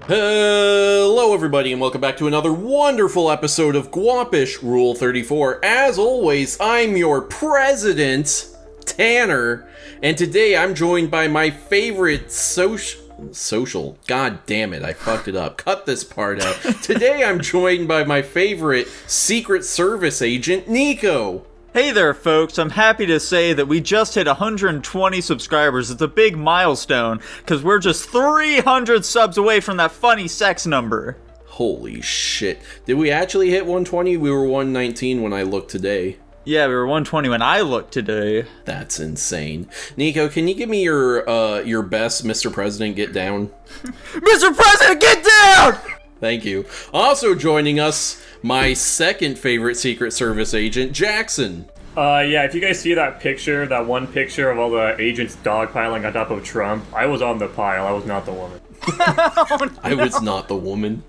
Hello everybody and welcome back to another wonderful episode of Guapish Rule 34. As always, I'm your president, Tanner, and today I'm joined by my favorite social, god damn it, I fucked it up, cut this part out. Today I'm joined by my favorite Secret Service agent, Nico. Hey there, folks. I'm happy to say that we just hit 120 subscribers. It's a big milestone, because we're just 300 subs away from that funny sex number. Holy shit. Did we actually hit 120? We were 119 when I looked today. Yeah, we were 120 when I looked today. That's insane. Nico, can you give me your best Mr. President get down? Mr. President, get down! Thank you. Also joining us, my second favorite Secret Service agent, Jackson. Yeah, if you guys see that picture, that one picture of all the agents dogpiling on top of Trump, I was on the pile, I was not the woman. Oh, no. I was not the woman.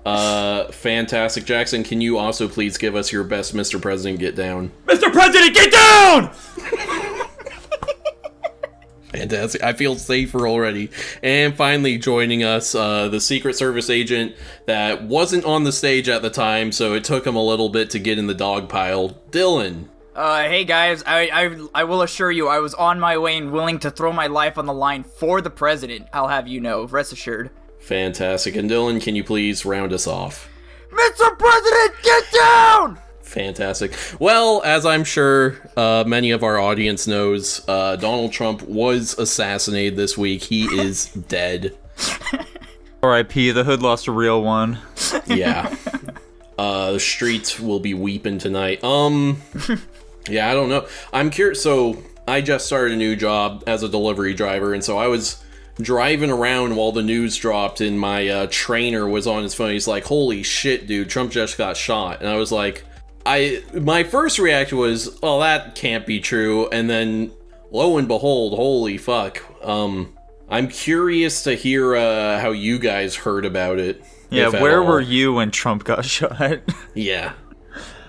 Fantastic. Jackson, can you also please give us your best Mr. President get down? Mr. President, get down! Fantastic. I feel safer already. And finally joining us, the Secret Service agent that wasn't on the stage at the time, so it took him a little bit to get in the dog pile, Dylan. Hey guys, I will assure you I was on my way and willing to throw my life on the line for the president, I'll have you know, rest assured. Fantastic. And Dylan, can you please round us off? Mr. President, get down! Fantastic. Well, as I'm sure many of our audience knows, Donald Trump was assassinated this week. He is dead. R.I.P. The hood lost a real one. Yeah. The streets will be weeping tonight. Yeah, I don't know. I'm curious. So I just started a new job as a delivery driver, and so I was driving around while the news dropped, and my trainer was on his phone. He's like, "Holy shit, dude! Trump just got shot." And I was like, my first reaction was, "Oh, that can't be true." And then, lo and behold, holy fuck. I'm curious to hear how you guys heard about it. Yeah, where were you when Trump got shot? Yeah.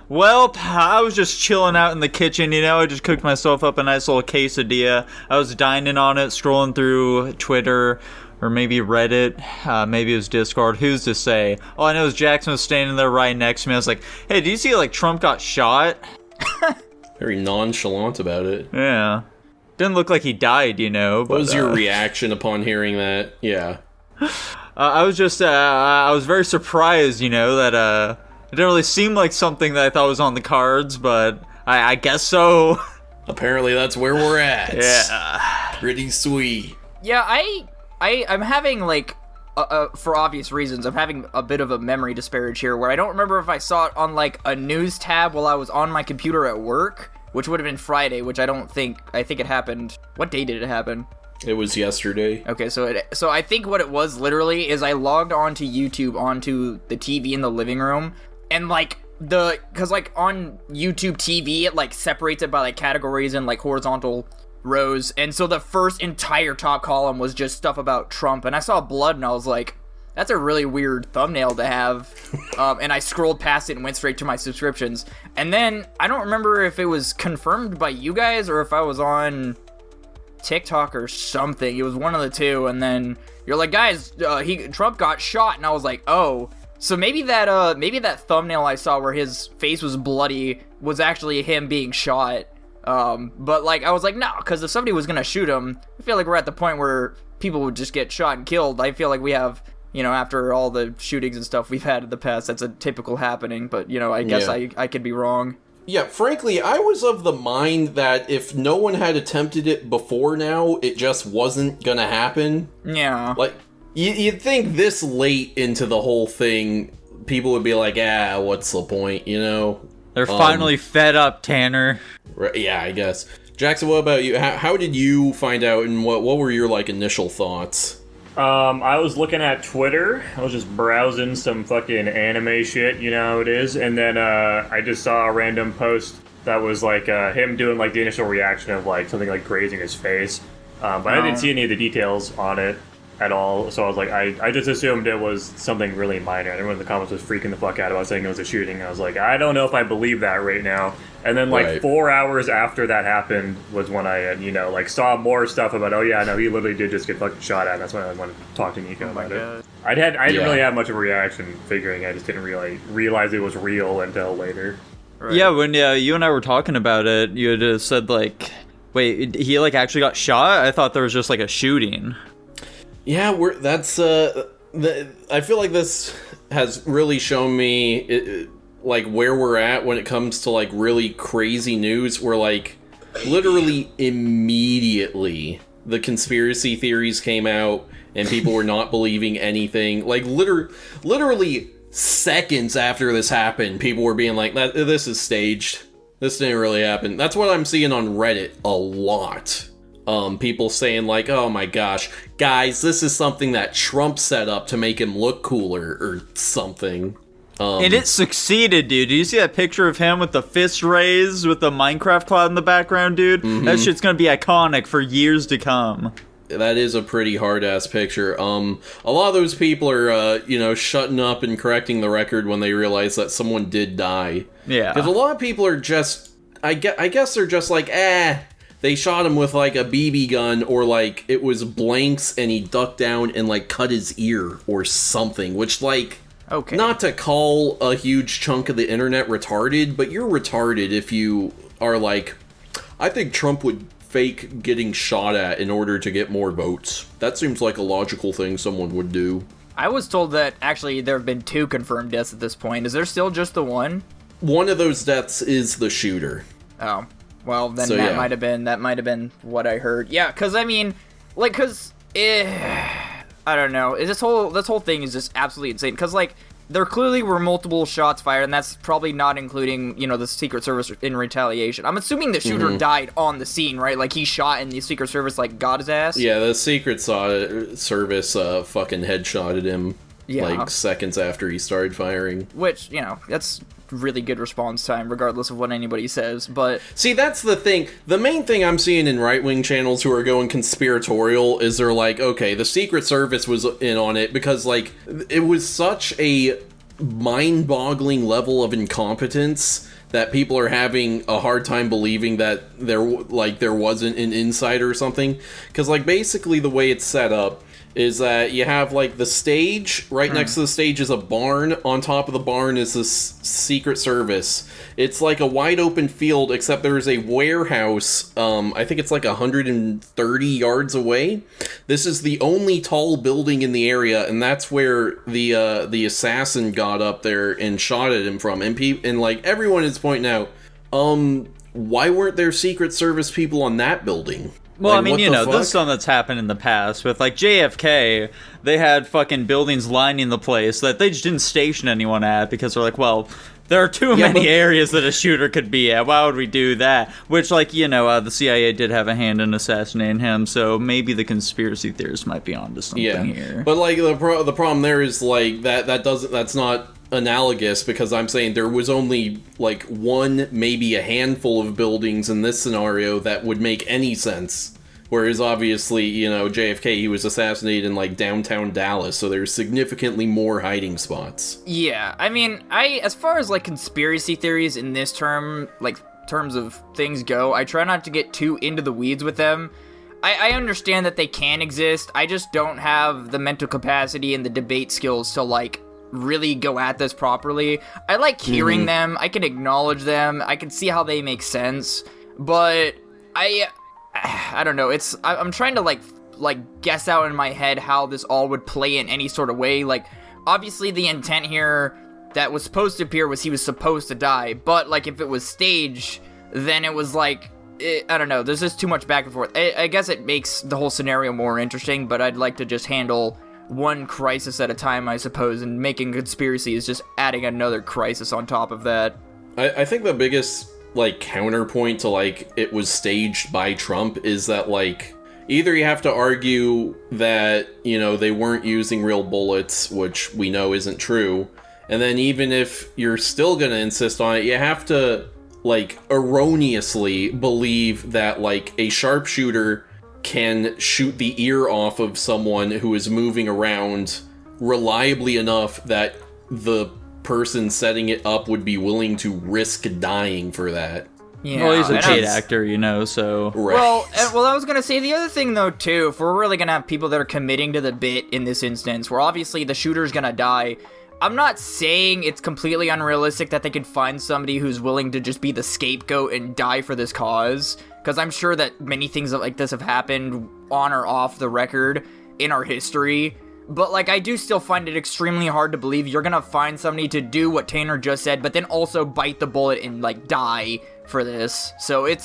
Well, I was just chilling out in the kitchen, you know, I just cooked myself up a nice little quesadilla. I was dining on it, scrolling through Twitter, or maybe Reddit, maybe it was Discord, who's to say? All I know is Jackson was standing there right next to me. I was like, hey, do you see, like, Trump got shot? Very nonchalant about it. Yeah. Didn't look like he died, you know. But, what was your reaction upon hearing that? Yeah. I was just, I was very surprised, you know, that, it didn't really seem like something that I thought was on the cards, but I guess so. Apparently that's where we're at. Yeah. Pretty sweet. Yeah, I'm having, like, for obvious reasons, I'm having a bit of a memory disparage here, where I don't remember if I saw it on, like, a news tab while I was on my computer at work, which would have been Friday, which I think it happened. What day did it happen? It was yesterday. Okay, so I think what it was literally is I logged onto YouTube onto the TV in the living room, and like cause like on YouTube TV it like separates it by like categories and like horizontal rows, and so the first entire top column was just stuff about Trump, and I saw blood and I was like, that's a really weird thumbnail to have. And I scrolled past it and went straight to my subscriptions, and then I don't remember if it was confirmed by you guys or if I was on TikTok or something. It was one of the two, and then you're like, guys, Trump got shot, and I was like, oh, so maybe that thumbnail I saw where his face was bloody was actually him being shot. But like I was like, no, because if somebody was gonna shoot him, I feel like we're at the point where people would just get shot and killed. I feel like we have, you know, after all the shootings and stuff we've had in the past, that's a typical happening. But you know, I guess I could be wrong. Yeah, frankly, I was of the mind that if no one had attempted it before now, it just wasn't gonna happen. Yeah. Like, you'd think this late into the whole thing, people would be like, what's the point, you know? They're finally fed up, Tanner. Right, yeah, I guess. Jackson, what about you? How did you find out, and what were your, like, initial thoughts? I was looking at Twitter. I was just browsing some fucking anime shit, you know how it is, and then I just saw a random post that was like him doing like the initial reaction of like something like grazing his face, but I didn't see any of the details on it. at all. So I was like, I just assumed it was something really minor. Everyone in the comments was freaking the fuck out about saying it was a shooting. I was like, I don't know if I believe that right now. And then like Right. 4 hours after that happened was when I, like saw more stuff about, oh yeah, no, he literally did just get fucking shot at. And that's when I wanted to talk to Nico about it. I didn't really have much of a reaction figuring. I just didn't realize it was real until later. Right. Yeah, when you and I were talking about it, you had said like, wait, he like actually got shot? I thought there was just like a shooting. Yeah, I feel like this has really shown me like where we're at when it comes to like really crazy news, where like literally immediately the conspiracy theories came out and people were not believing anything. Like literally seconds after this happened, people were being like, this is staged. This didn't really happen. That's what I'm seeing on Reddit a lot. People saying like, oh my gosh, guys, this is something that Trump set up to make him look cooler or something. And it succeeded, dude. Do you see that picture of him with the fist raised with the Minecraft cloud in the background, dude? Mm-hmm. That shit's gonna be iconic for years to come. That is a pretty hard-ass picture. A lot of those people are, shutting up and correcting the record when they realize that someone did die. Yeah. Because a lot of people are just, I guess they're just like, they shot him with, like, a BB gun, or, like, it was blanks and he ducked down and, like, cut his ear or something, which, like, Okay. not to call a huge chunk of the internet retarded, but you're retarded if you are like, I think Trump would fake getting shot at in order to get more votes. That seems like a logical thing someone would do. I was told that actually there have been 2 confirmed deaths at this point. Is there still just the one? One of those deaths is the shooter. Oh, well then So, that yeah. might have been what I heard. Yeah, because I mean, like, I don't know. This whole thing is just absolutely insane. Because like, there clearly were multiple shots fired, and that's probably not including, the Secret Service in retaliation. I'm assuming the shooter died on the scene, right? Like, he shot and the Secret Service, like, got his ass? Yeah, the Secret Service fucking headshotted him, like, seconds after he started firing. Which, that's really good response time, regardless of what anybody says, but... See, that's the thing. The main thing I'm seeing in right-wing channels who are going conspiratorial is they're like, okay, the Secret Service was in on it because, like, it was such a mind-boggling level of incompetence that people are having a hard time believing that there wasn't an insider or something. Because, like, basically the way it's set up is that you have, like, the stage. Right next to the stage is a barn. On top of the barn is this Secret Service. It's like a wide open field, except there's a warehouse, I think it's like 130 yards away. This is the only tall building in the area, and that's where the assassin got up there and shot at him from. And like, everyone is pointing out, why weren't there Secret Service people on that building? Well, Like, I mean, what the this is fuck? something that's happened in the past. With, like, JFK, they had fucking buildings lining the place that they just didn't station anyone at because they're like, well, there are too many areas that a shooter could be at. Why would we do that? Which, like, the CIA did have a hand in assassinating him, so maybe the conspiracy theorists might be onto something here. But, like, the problem there is, like, that's not analogous, because I'm saying there was only like one, maybe a handful of buildings in this scenario that would make any sense. Whereas obviously, JFK, he was assassinated in like downtown Dallas, so there's significantly more hiding spots. Yeah, I mean, as far as like conspiracy theories in this terms of things go, I try not to get too into the weeds with them. I understand that they can exist. I just don't have the mental capacity and the debate skills to like really go at this properly. I like hearing them. I can acknowledge them. I can see how they make sense. But I don't know. I'm trying to like guess out in my head how this all would play in any sort of way. Like, obviously the intent here that was supposed to appear was he was supposed to die. But like, if it was staged, then it was like, I don't know. There's just too much back and forth. I guess it makes the whole scenario more interesting, but I'd like to just handle one crisis at a time, I suppose, and making conspiracy is just adding another crisis on top of that. I think the biggest like counterpoint to like it was staged by Trump is that like either you have to argue that they weren't using real bullets, which we know isn't true, and then even if you're still gonna insist on it, you have to like erroneously believe that like a sharpshooter can shoot the ear off of someone who is moving around reliably enough that the person setting it up would be willing to risk dying for that. Yeah, Well, he's a and paid it's- actor, you know, so... Right. Well, I was gonna say the other thing though too. If we're really gonna have people that are committing to the bit in this instance, where obviously the shooter's gonna die, I'm not saying it's completely unrealistic that they could find somebody who's willing to just be the scapegoat and die for this cause. Because I'm sure that many things like this have happened on or off the record in our history. But, like, I do still find it extremely hard to believe you're gonna find somebody to do what Tanner just said, but then also bite the bullet and, like, die for this. So it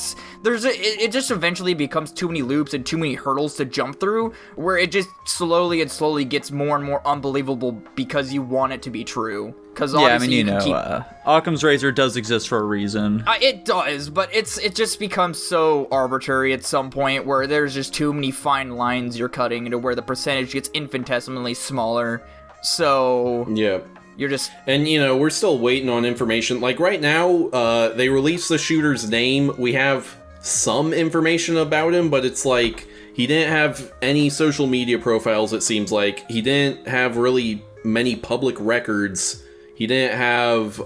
just eventually becomes too many loops and too many hurdles to jump through, where it just slowly gets more and more unbelievable because you want it to be true. Because Yeah, I mean, you know, Occam's razor does exist for a reason. it does, but it just becomes so arbitrary at some point where there's just too many fine lines you're cutting into where the percentage gets infinitesimally smaller. So Yeah. you're just And, you know, we're still waiting on information. Like, right now, they released the shooter's name. We have some information about him, but it's like, he didn't have any social media profiles, it seems like. He didn't have really many public records. He didn't have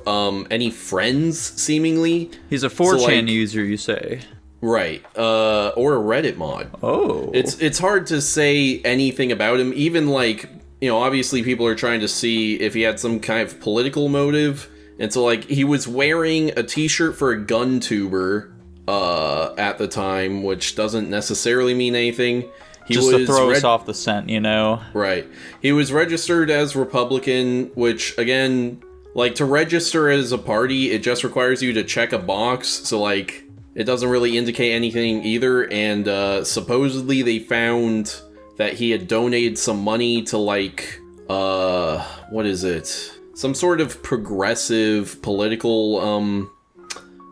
any friends, seemingly. He's a 4chan like- user, you say. Right. Or a Reddit mod. Oh. It's hard to say anything about him. Even, like, you know, obviously people are trying to see if he had some kind of political motive. And so, like, he was wearing a t-shirt for a gun tuber at the time, which doesn't necessarily mean anything. He Just was to throw us off the scent, you know? Right. He was registered as Republican, which, again, like, to register as a party, it just requires you to check a box. So, like, it doesn't really indicate anything either. And supposedly they found that he had donated some money to, like, what is it? Some sort of progressive political,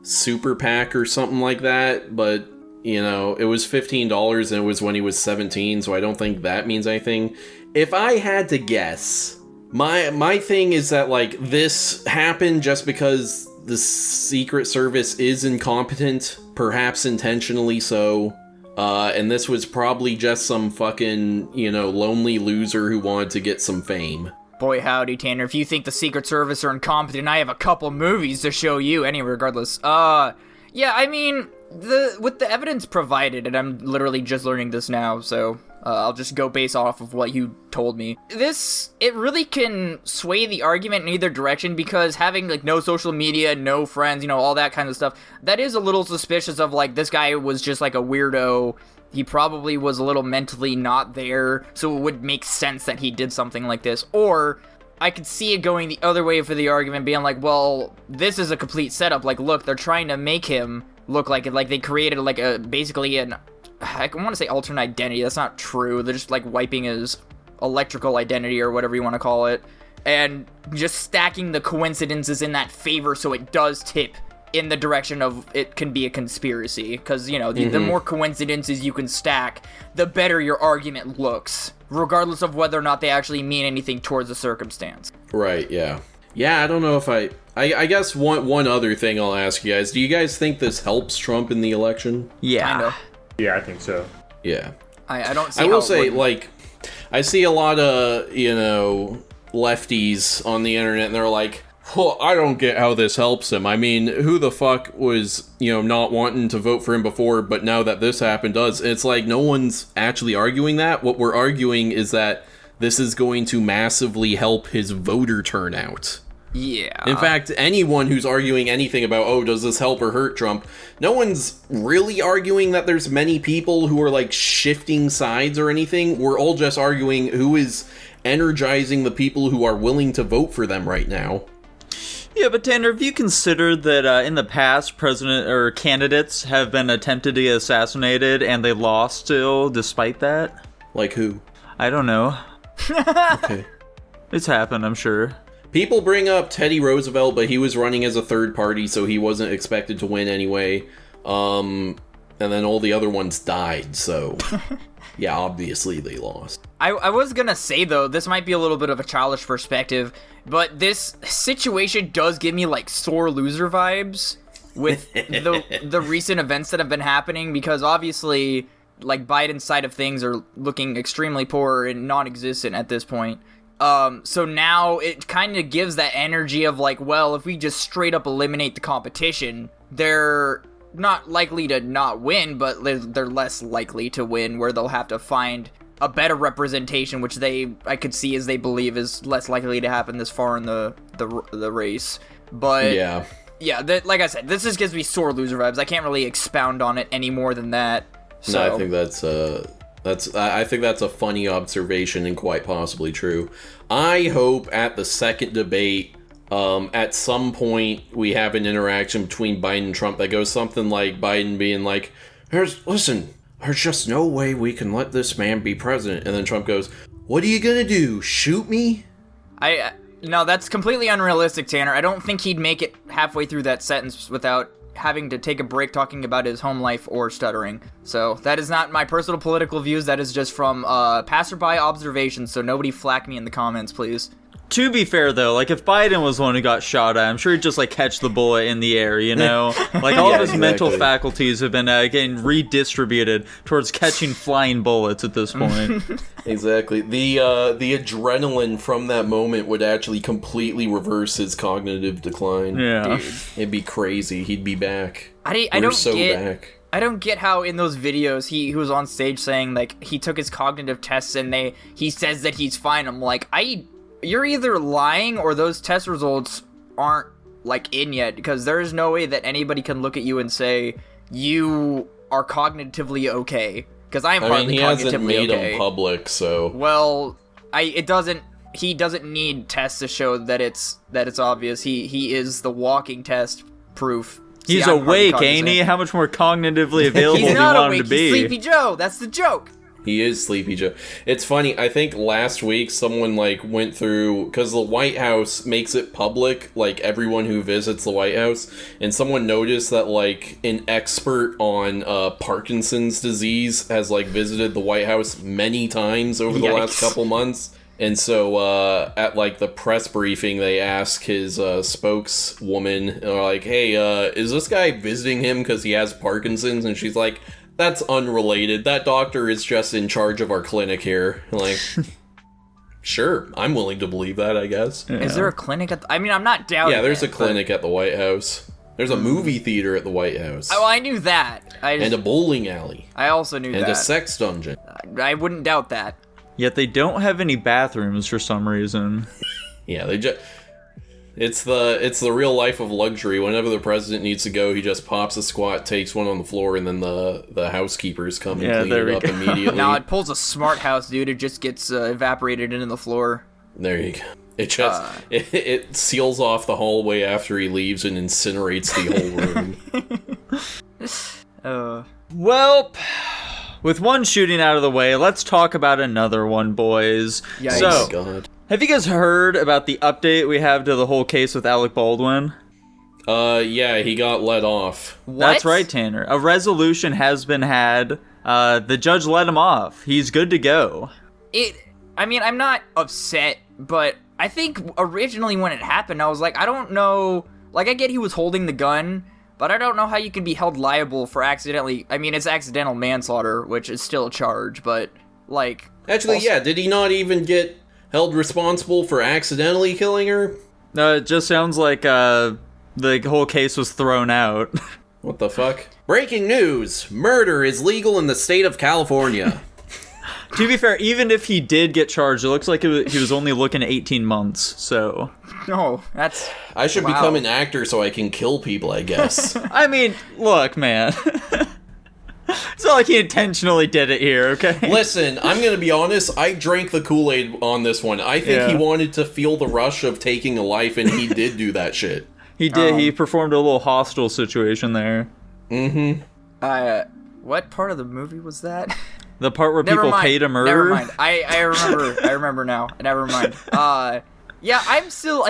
super PAC or something like that. But, you know, it was $15 and it was when he was 17, so I don't think that means anything. If I had to guess, my thing is that, like, this happened just because the Secret Service is incompetent, perhaps intentionally so. And this was probably just some fucking, you know, lonely loser who wanted to get some fame. boy howdy, Tanner. If you think the Secret Service are incompetent, I have a couple movies to show you. Anyway, regardless. Yeah, I mean, with the evidence provided, and I'm literally just learning this now, so I'll just go based off of what you told me. It really can sway the argument in either direction, because having, like, no social media, no friends, you know, all that kind of stuff, that is a little suspicious of, like, this guy was just, like, a weirdo. He probably was a little mentally not there, so it would make sense that he did something like this. Or I could see it going the other way for the argument, being like, well, this is a complete setup. Like, look, they're trying to make him look like it. Like, they created, like, basically an, I want to say alternate identity. That's not true. They're just, like, wiping his electrical identity or whatever you want to call it, and just stacking the coincidences in that favor so it does tip in the direction of it can be a conspiracy. Because, you know, the more coincidences you can stack, the better your argument looks, regardless of whether or not they actually mean anything towards the circumstance. Right, yeah. Yeah, I don't know if I guess one other thing I'll ask you guys. Do you guys think this helps Trump in the election? Yeah. Kinda. Yeah, I think so. Yeah. I don't see I how will it say, wouldn't. like, I see a lot of, you know, lefties on the internet, and they're like, well, I don't get how this helps him. I mean, who the fuck was, you know, not wanting to vote for him before, but now that this happened does? It's like, no one's actually arguing that. What we're arguing is that this is going to massively help his voter turnout. Yeah. In fact, anyone who's arguing anything about, oh, does this help or hurt Trump, no one's really arguing that there's many people who are, like, shifting sides or anything. We're all just arguing who is energizing the people who are willing to vote for them right now. Yeah, but Tanner, have you considered that in the past, president or candidates have been attempted to get assassinated and they lost still, despite that? Like who? I don't know. Okay. It's happened, I'm sure. People bring up Teddy Roosevelt, but he was running as a third party, so he wasn't expected to win anyway. And then all the other ones died, so yeah, obviously they lost. I was gonna say, though, this might be a little bit of a childish perspective, but this situation does give me, like, sore loser vibes with the recent events that have been happening, because obviously like Biden's side of things are looking extremely poor and non-existent at this point. So now it kind of gives that energy of like, well, if we just straight up eliminate the competition, they're not likely to not win, but they're less likely to win, where they'll have to find a better representation, which I could see as they believe is less likely to happen this far in the race. But yeah, like I said, this just gives me sore loser vibes. I can't really expound on it any more than that. So. No, I think I think that's a funny observation and quite possibly true. I hope at the second debate, at some point we have an interaction between Biden and Trump that goes something like Biden being like, there's just no way we can let this man be president. And then Trump goes, what are you gonna do, shoot me? No, that's completely unrealistic, Tanner. I don't think he'd make it halfway through that sentence without having to take a break talking about his home life or stuttering. So that is not my personal political views. That is just from passerby observations, so nobody flack me in the comments, please. To be fair, though, like, if Biden was the one who got shot at, I'm sure he'd just, like, catch the bullet in the air, you know? Like, all of his mental faculties have been getting redistributed towards catching flying bullets at this point. Exactly. The adrenaline from that moment would actually completely reverse his cognitive decline. Yeah. Dude. It'd be crazy. He'd be back. I don't get how in those videos he was on stage saying, like, he took his cognitive tests and he says that he's fine. I'm like, you're either lying or those test results aren't, like, in yet, because there is no way that anybody can look at you and say you are cognitively okay, because I am hardly cognitively okay. He hasn't made them public, so... Well, he doesn't need tests to show that it's obvious. He is the walking test proof. He's awake, ain't he? How much more cognitively available do you want him to be? He's Sleepy Joe. That's the joke. He is Sleepy Joe. It's funny, I think last week someone, like, went through, because the White House makes it public, like, everyone who visits the White House, and someone noticed that, like, an expert on Parkinson's disease has, like, visited the White House many times over the last couple months. And so, at, like, the press briefing, they ask his spokeswoman, like, hey, is this guy visiting him because he has Parkinson's? And she's like, that's unrelated. That doctor is just in charge of our clinic here. Like, sure, I'm willing to believe that, I guess. Yeah. Is there a clinic at I'm not doubting Yeah, there's a clinic at the White House. There's a movie theater at the White House. Oh, I knew that. And a bowling alley. I also knew that. And a sex dungeon. I wouldn't doubt that. Yet they don't have any bathrooms for some reason. Yeah, they just... It's the real life of luxury. Whenever the president needs to go, he just pops a squat, takes one on the floor, and then the housekeepers come and clean it up immediately. No, it pulls a smart house, dude. It just gets evaporated into the floor. There you go. It just it seals off the hallway after he leaves and incinerates the whole room. Well, with one shooting out of the way, let's talk about another one, boys. Yikes. So, oh, God. Have you guys heard about the update we have to the whole case with Alec Baldwin? Yeah, he got let off. What? That's right, Tanner. A resolution has been had. The judge let him off. He's good to go. I'm not upset, but I think originally when it happened, I was like, I don't know. Like, I get he was holding the gun, but I don't know how you can be held liable for it's accidental manslaughter, which is still a charge, but, like... Actually, yeah, did he not even get held responsible for accidentally killing her? No, it just sounds like the whole case was thrown out. What the fuck? Breaking news! Murder is legal in the state of California. To be fair, even if he did get charged, it looks like he was only looking at 18 months, so... No, that's... I should become an actor so I can kill people, I guess. I mean, look, man. It's not like he intentionally did it here, okay? Listen, I'm gonna be honest, I drank the Kool-Aid on this one. I think he wanted to feel the rush of taking a life, and he did do that shit. He did, he performed a little hostile situation there. Mm-hmm. What part of the movie was that? The part where people pay to murder? Never mind. I remember now. Never mind. Yeah, I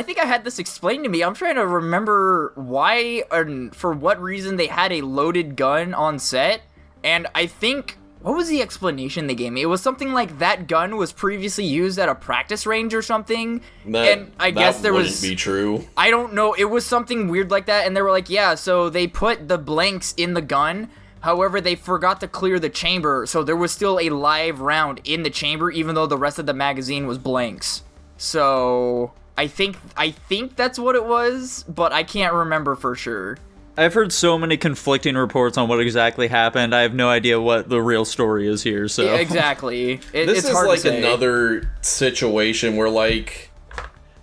think I had this explained to me. I'm trying to remember why and for what reason they had a loaded gun on set. And I think, what was the explanation they gave me? It was something like that gun was previously used at a practice range or something. And I guess there was... That wouldn't be true. I don't know. It was something weird like that. And they were like, yeah, so they put the blanks in the gun However, they forgot to clear the chamber, so there was still a live round in the chamber, even though the rest of the magazine was blanks. So I think that's what it was, but I can't remember for sure. I've heard so many conflicting reports on what exactly happened. I have no idea what the real story is here. So yeah, exactly, this it's is hard like to say. another situation where like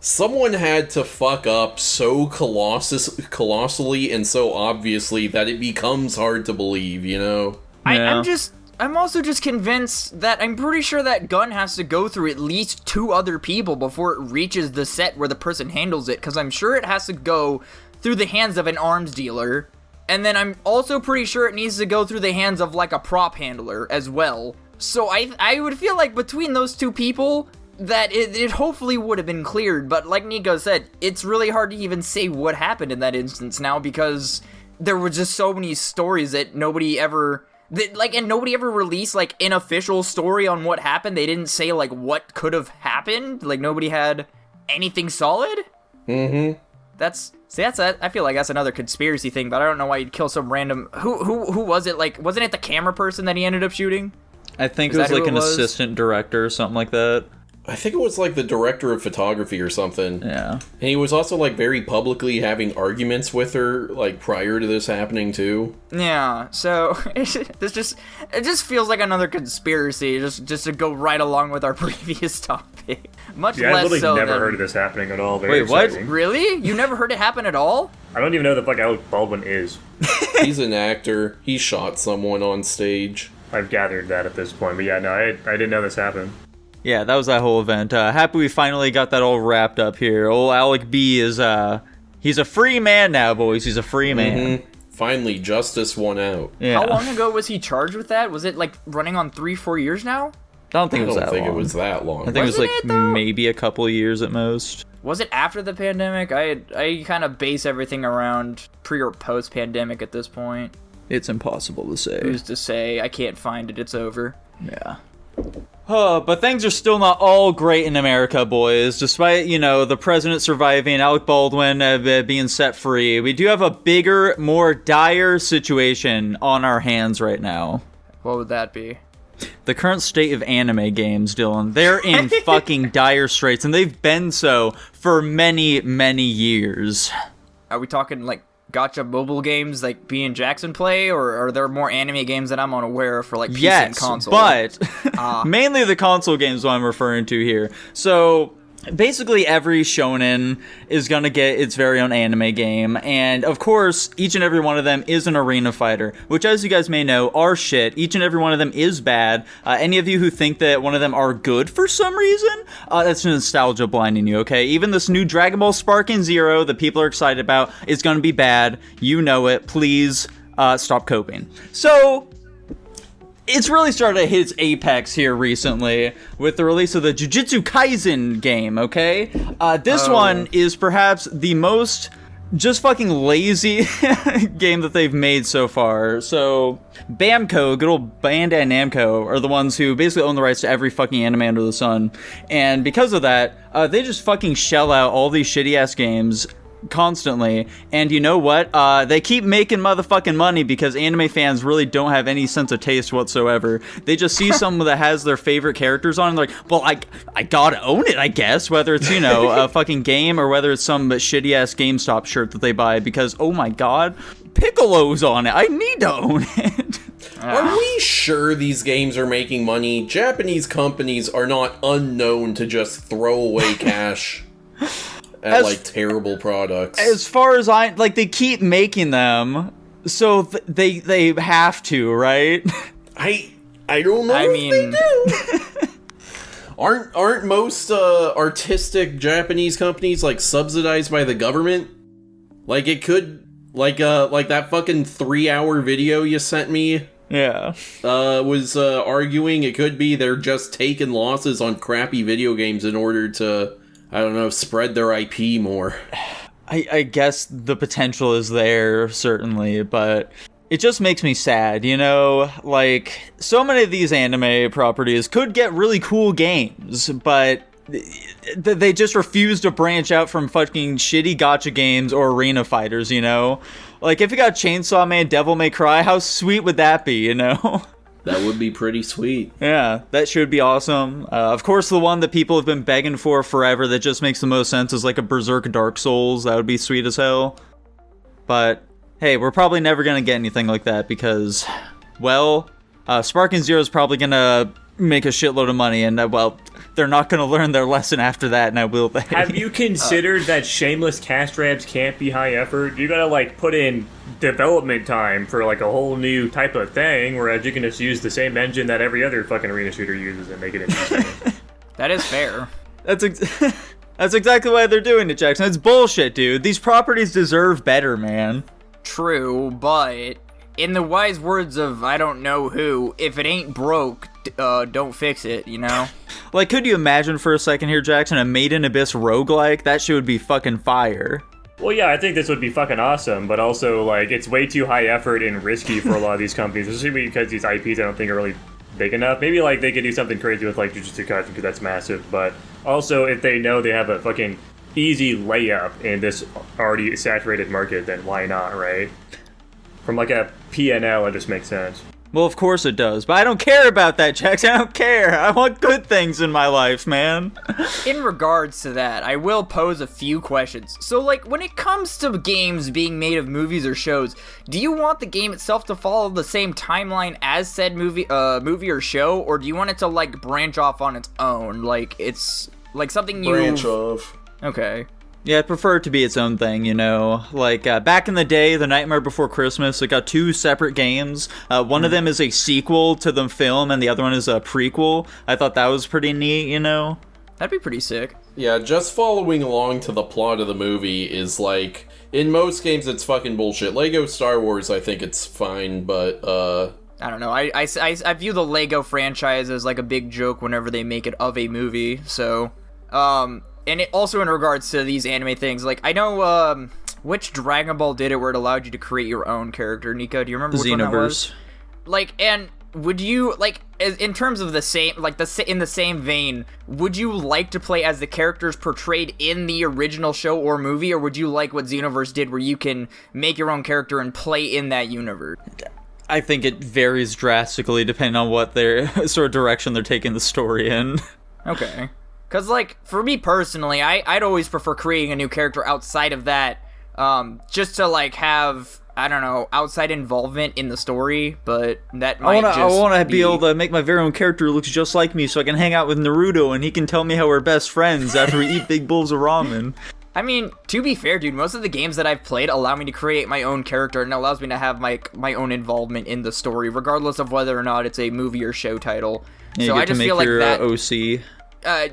someone had to fuck up so colossally and so obviously that it becomes hard to believe. You know. Yeah. I'm also just convinced that I'm pretty sure that gun has to go through at least 2 other people before it reaches the set where the person handles it, because I'm sure it has to go through the hands of an arms dealer, and then I'm also pretty sure it needs to go through the hands of like a prop handler as well. So I would feel like between those 2 people that it hopefully would have been cleared, but like Nico said, it's really hard to even say what happened in that instance now, because there were just so many stories that nobody ever released like an official story on what happened. They didn't say like what could have happened. Like nobody had anything solid. Mm-hmm. I feel like that's another conspiracy thing, but I don't know why you'd kill some random who was it? Like, wasn't it the camera person that he ended up shooting? I think it was like an assistant director or something like that. I think it was like the director of photography or something. Yeah. And he was also like very publicly having arguments with her like prior to this happening too. Yeah, so it just feels like another conspiracy just to go right along with our previous topic. Much Yeah, less I've literally so never than... heard of this happening at all. Very Wait, what? exciting. Really? You never heard it happen at all? I don't even know who the fuck Alec Baldwin is. He's an actor. He shot someone on stage. I've gathered that at this point, but yeah, no, I didn't know this happened. Yeah, that was that whole event. Happy we finally got that all wrapped up here. Old Alec B is, he's a free man now, boys. He's a free man. Mm-hmm. Finally, justice won out. Yeah. How long ago was he charged with that? Was it like running on 3-4 years now? I don't think I it was don't that think long. it was that long. I think Wasn't it was it, though? maybe a couple of years at most. Was it after the pandemic? I kind of base everything around pre or post pandemic at this point. It's impossible to say. Who's to say? I can't find it. It's over. Yeah. But things are still not all great in America, boys. Despite, the president surviving, Alec Baldwin being set free, we do have a bigger, more dire situation on our hands right now. What would that be? The current state of anime games, Dylan. They're in fucking dire straits, and they've been so for many, many years. Are we talking like gacha mobile games like B and Jackson play, or are there more anime games that I'm unaware of for like PC and console? But mainly the console games what I'm referring to here. So basically every shonen is gonna get its very own anime game, and of course each and every one of them is an arena fighter, which, as you guys may know, are shit. Each and every one of them is bad. Any of you who think that one of them are good for some reason, that's nostalgia blinding you, okay? Even this new Dragon Ball Sparking Zero that people are excited about is gonna be bad. You know it. Please stop coping. So it's really started to hit its apex here recently with the release of the Jujutsu Kaisen game, okay? This one is perhaps the most just fucking lazy game that they've made so far. So, Bamco, good old Bandai Namco, are the ones who basically own the rights to every fucking anime under the sun. And because of that, they just fucking shell out all these shitty-ass games constantly, and you know what? They keep making motherfucking money because anime fans really don't have any sense of taste whatsoever. They just see someone that has their favorite characters on, and they're like, well, I gotta own it, I guess, whether it's, a fucking game or whether it's some shitty-ass GameStop shirt that they buy because, oh my god, Piccolo's on it, I need to own it. Are we sure these games are making money? Japanese companies are not unknown to just throw away cash at terrible products. As far as they keep making them, so they have to, right? I don't know. They do. Aren't most artistic Japanese companies subsidized by the government? Like it could like that fucking 3-hour video you sent me. Yeah. Was arguing it could be they're just taking losses on crappy video games in order to, I don't know, spread their IP more. I guess the potential is there, certainly, but it just makes me sad, so many of these anime properties could get really cool games, but they just refuse to branch out from fucking shitty gacha games or arena fighters, you know? Like, if you got Chainsaw Man, Devil May Cry, how sweet would that be, you know? That would be pretty sweet. Yeah, that should be awesome. Of course, the one that people have been begging for forever that just makes the most sense is like a Berserk Dark Souls. That would be sweet as hell. But, hey, we're probably never going to get anything like that because, well, Sparking Zero is probably going to make a shitload of money, and, well, they're not going to learn their lesson after that, now will they? Have you considered that shameless cast grabs can't be high effort? You gotta, like, put in development time for, like, a whole new type of thing, whereas you can just use the same engine that every other fucking arena shooter uses and make it interesting. That is fair. That's exactly why they're doing it, Jackson. It's bullshit, dude. These properties deserve better, man. True, but in the wise words of I don't know who, if it ain't broke, don't fix it, you know? Like, could you imagine for a second here, Jackson, a Made in Abyss roguelike? That shit would be fucking fire. Well, yeah, I think this would be fucking awesome, but also, like, it's way too high effort and risky for a lot of these companies, especially because these IPs I don't think are really big enough. Maybe, like, they could do something crazy with, like, Jujutsu Kaisen, because that's massive, but also, if they know they have a fucking easy layup in this already saturated market, then why not, right? From, like, a P&L, it just makes sense. Well, of course it does, but I don't care about that, Jackson. I don't care. I want good things in my life, man. In regards to that, I will pose a few questions. So, like, when it comes to games being made of movies or shows, do you want the game itself to follow the same timeline as said movie or show, or do you want it to, like, branch off on its own? Like, it's, like, something you... Branch off. Okay. Yeah, I'd prefer it to be its own thing, you know? Like, back in the day, The Nightmare Before Christmas, it got 2 separate games. One of them is a sequel to the film, and the other one is a prequel. I thought that was pretty neat, you know? That'd be pretty sick. Yeah, just following along to the plot of the movie is like, in most games it's fucking bullshit. Lego Star Wars, I think it's fine, but, I don't know. I view the Lego franchise as, like, a big joke whenever they make it of a movie, so, and it also in regards to these anime things, like, I know, which Dragon Ball did it where it allowed you to create your own character, Nico? Do you remember which one that was? Like, and would you, like, in terms of the same, like, in the same vein, would you like to play as the characters portrayed in the original show or movie, or would you like what Xenoverse did where you can make your own character and play in that universe? I think it varies drastically depending on what their sort of direction they're taking the story in. Okay. Because, like, for me personally, I'd always prefer creating a new character outside of that, just to, like, have, I don't know, outside involvement in the story, but that might I want to be able to make my very own character who looks just like me so I can hang out with Naruto and he can tell me how we're best friends after we eat big bowls of ramen. I mean, to be fair, dude, most of the games that I've played allow me to create my own character and allows me to have my own involvement in the story, regardless of whether or not it's a movie or show title. Yeah, so you get I just to make feel like your that... OC.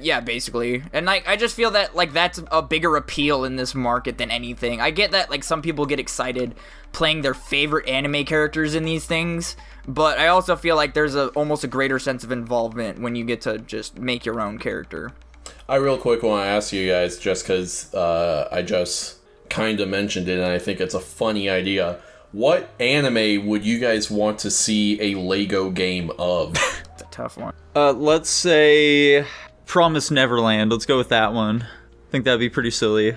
Yeah, basically. And, like, I just feel that, like, that's a bigger appeal in this market than anything. I get that, like, some people get excited playing their favorite anime characters in these things, but I also feel like there's almost a greater sense of involvement when you get to just make your own character. I real quick want to ask you guys, just because I just kind of mentioned it and I think it's a funny idea. What anime would you guys want to see a Lego game of? It's a tough one. Let's say Promise Neverland. Let's go with that one. I think that'd be pretty silly.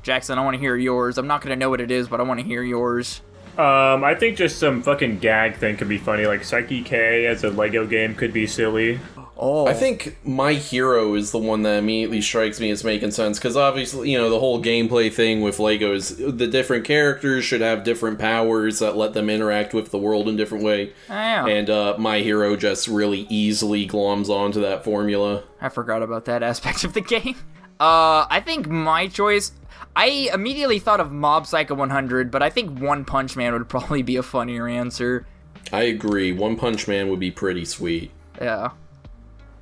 Jackson, I want to hear yours. I'm not going to know what it is, but I want to hear yours. I think just some fucking gag thing could be funny, like Psyche K as a Lego game could be silly. Oh. I think My Hero is the one that immediately strikes me as making sense, because obviously, you know, the whole gameplay thing with Lego is the different characters should have different powers that let them interact with the world in different way. Yeah. And My Hero just really easily gloms onto that formula. I forgot about that aspect of the game. I think my choice... I immediately thought of Mob Psycho 100, but I think One Punch Man would probably be a funnier answer. I agree. One Punch Man would be pretty sweet. Yeah.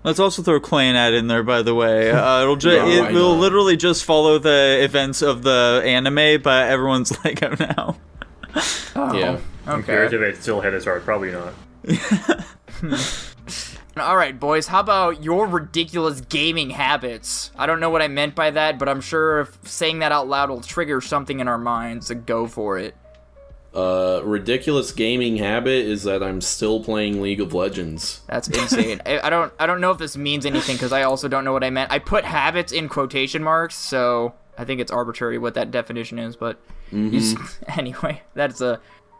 Let's also throw Clannad in there, by the way. It will not? literally just follow the events of the anime, but everyone's Lego now. Oh, Yeah. Comparative, it still hit as hard. Probably not. Alright, boys, how about your ridiculous gaming habits? I don't know what I meant by that, but I'm sure if saying that out loud will trigger something in our minds, so go for it. Ridiculous gaming habit is that I'm still playing League of Legends. That's insane. I don't know if this means anything because I also don't know what I meant. I put habits in quotation marks, so I think it's arbitrary what that definition is. But anyway, that's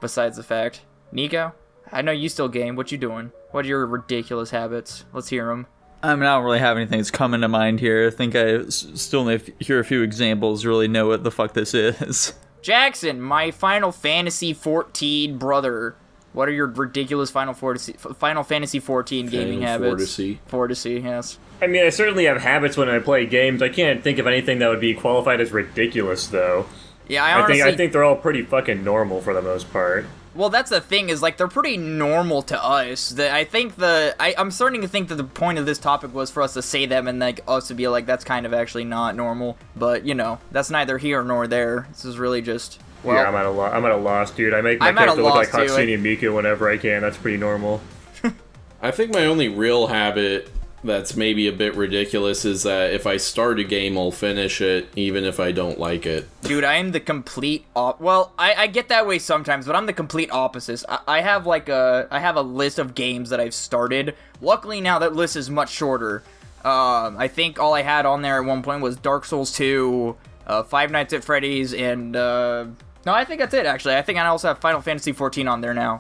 besides the fact. Nico, I know you still game. What you doing? What are your ridiculous habits? Let's hear them. I mean, I don't really have anything that's coming to mind here. I think I still need to hear a few examples to really know what the fuck this is. Jackson, my Final Fantasy 14 brother. What are your ridiculous Final Fantasy 14 gaming habits? Fortisy, yes. I mean, I certainly have habits when I play games. I can't think of anything that would be qualified as ridiculous, though. Yeah, I think they're all pretty fucking normal for the most part. Well, that's the thing, is, like, they're pretty normal to us. I'm starting to think that the point of this topic was for us to say them and, like, us to be like, that's kind of actually not normal. But, you know, that's neither here nor there. This is really just, well... Yeah, I'm at a loss, dude. I make my character look like Hatsune Miku whenever I can. That's pretty normal. I think my only real habit that's maybe a bit ridiculous is that if I start a game, I'll finish it, even if I don't like it. Dude, I am the complete well, I get that way sometimes, but I'm the complete opposite. I have a list of games that I've started. Luckily now that list is much shorter. I think all I had on there at one point was Dark Souls 2, Five Nights at Freddy's, and no, I think that's it actually. I think I also have Final Fantasy 14 on there now.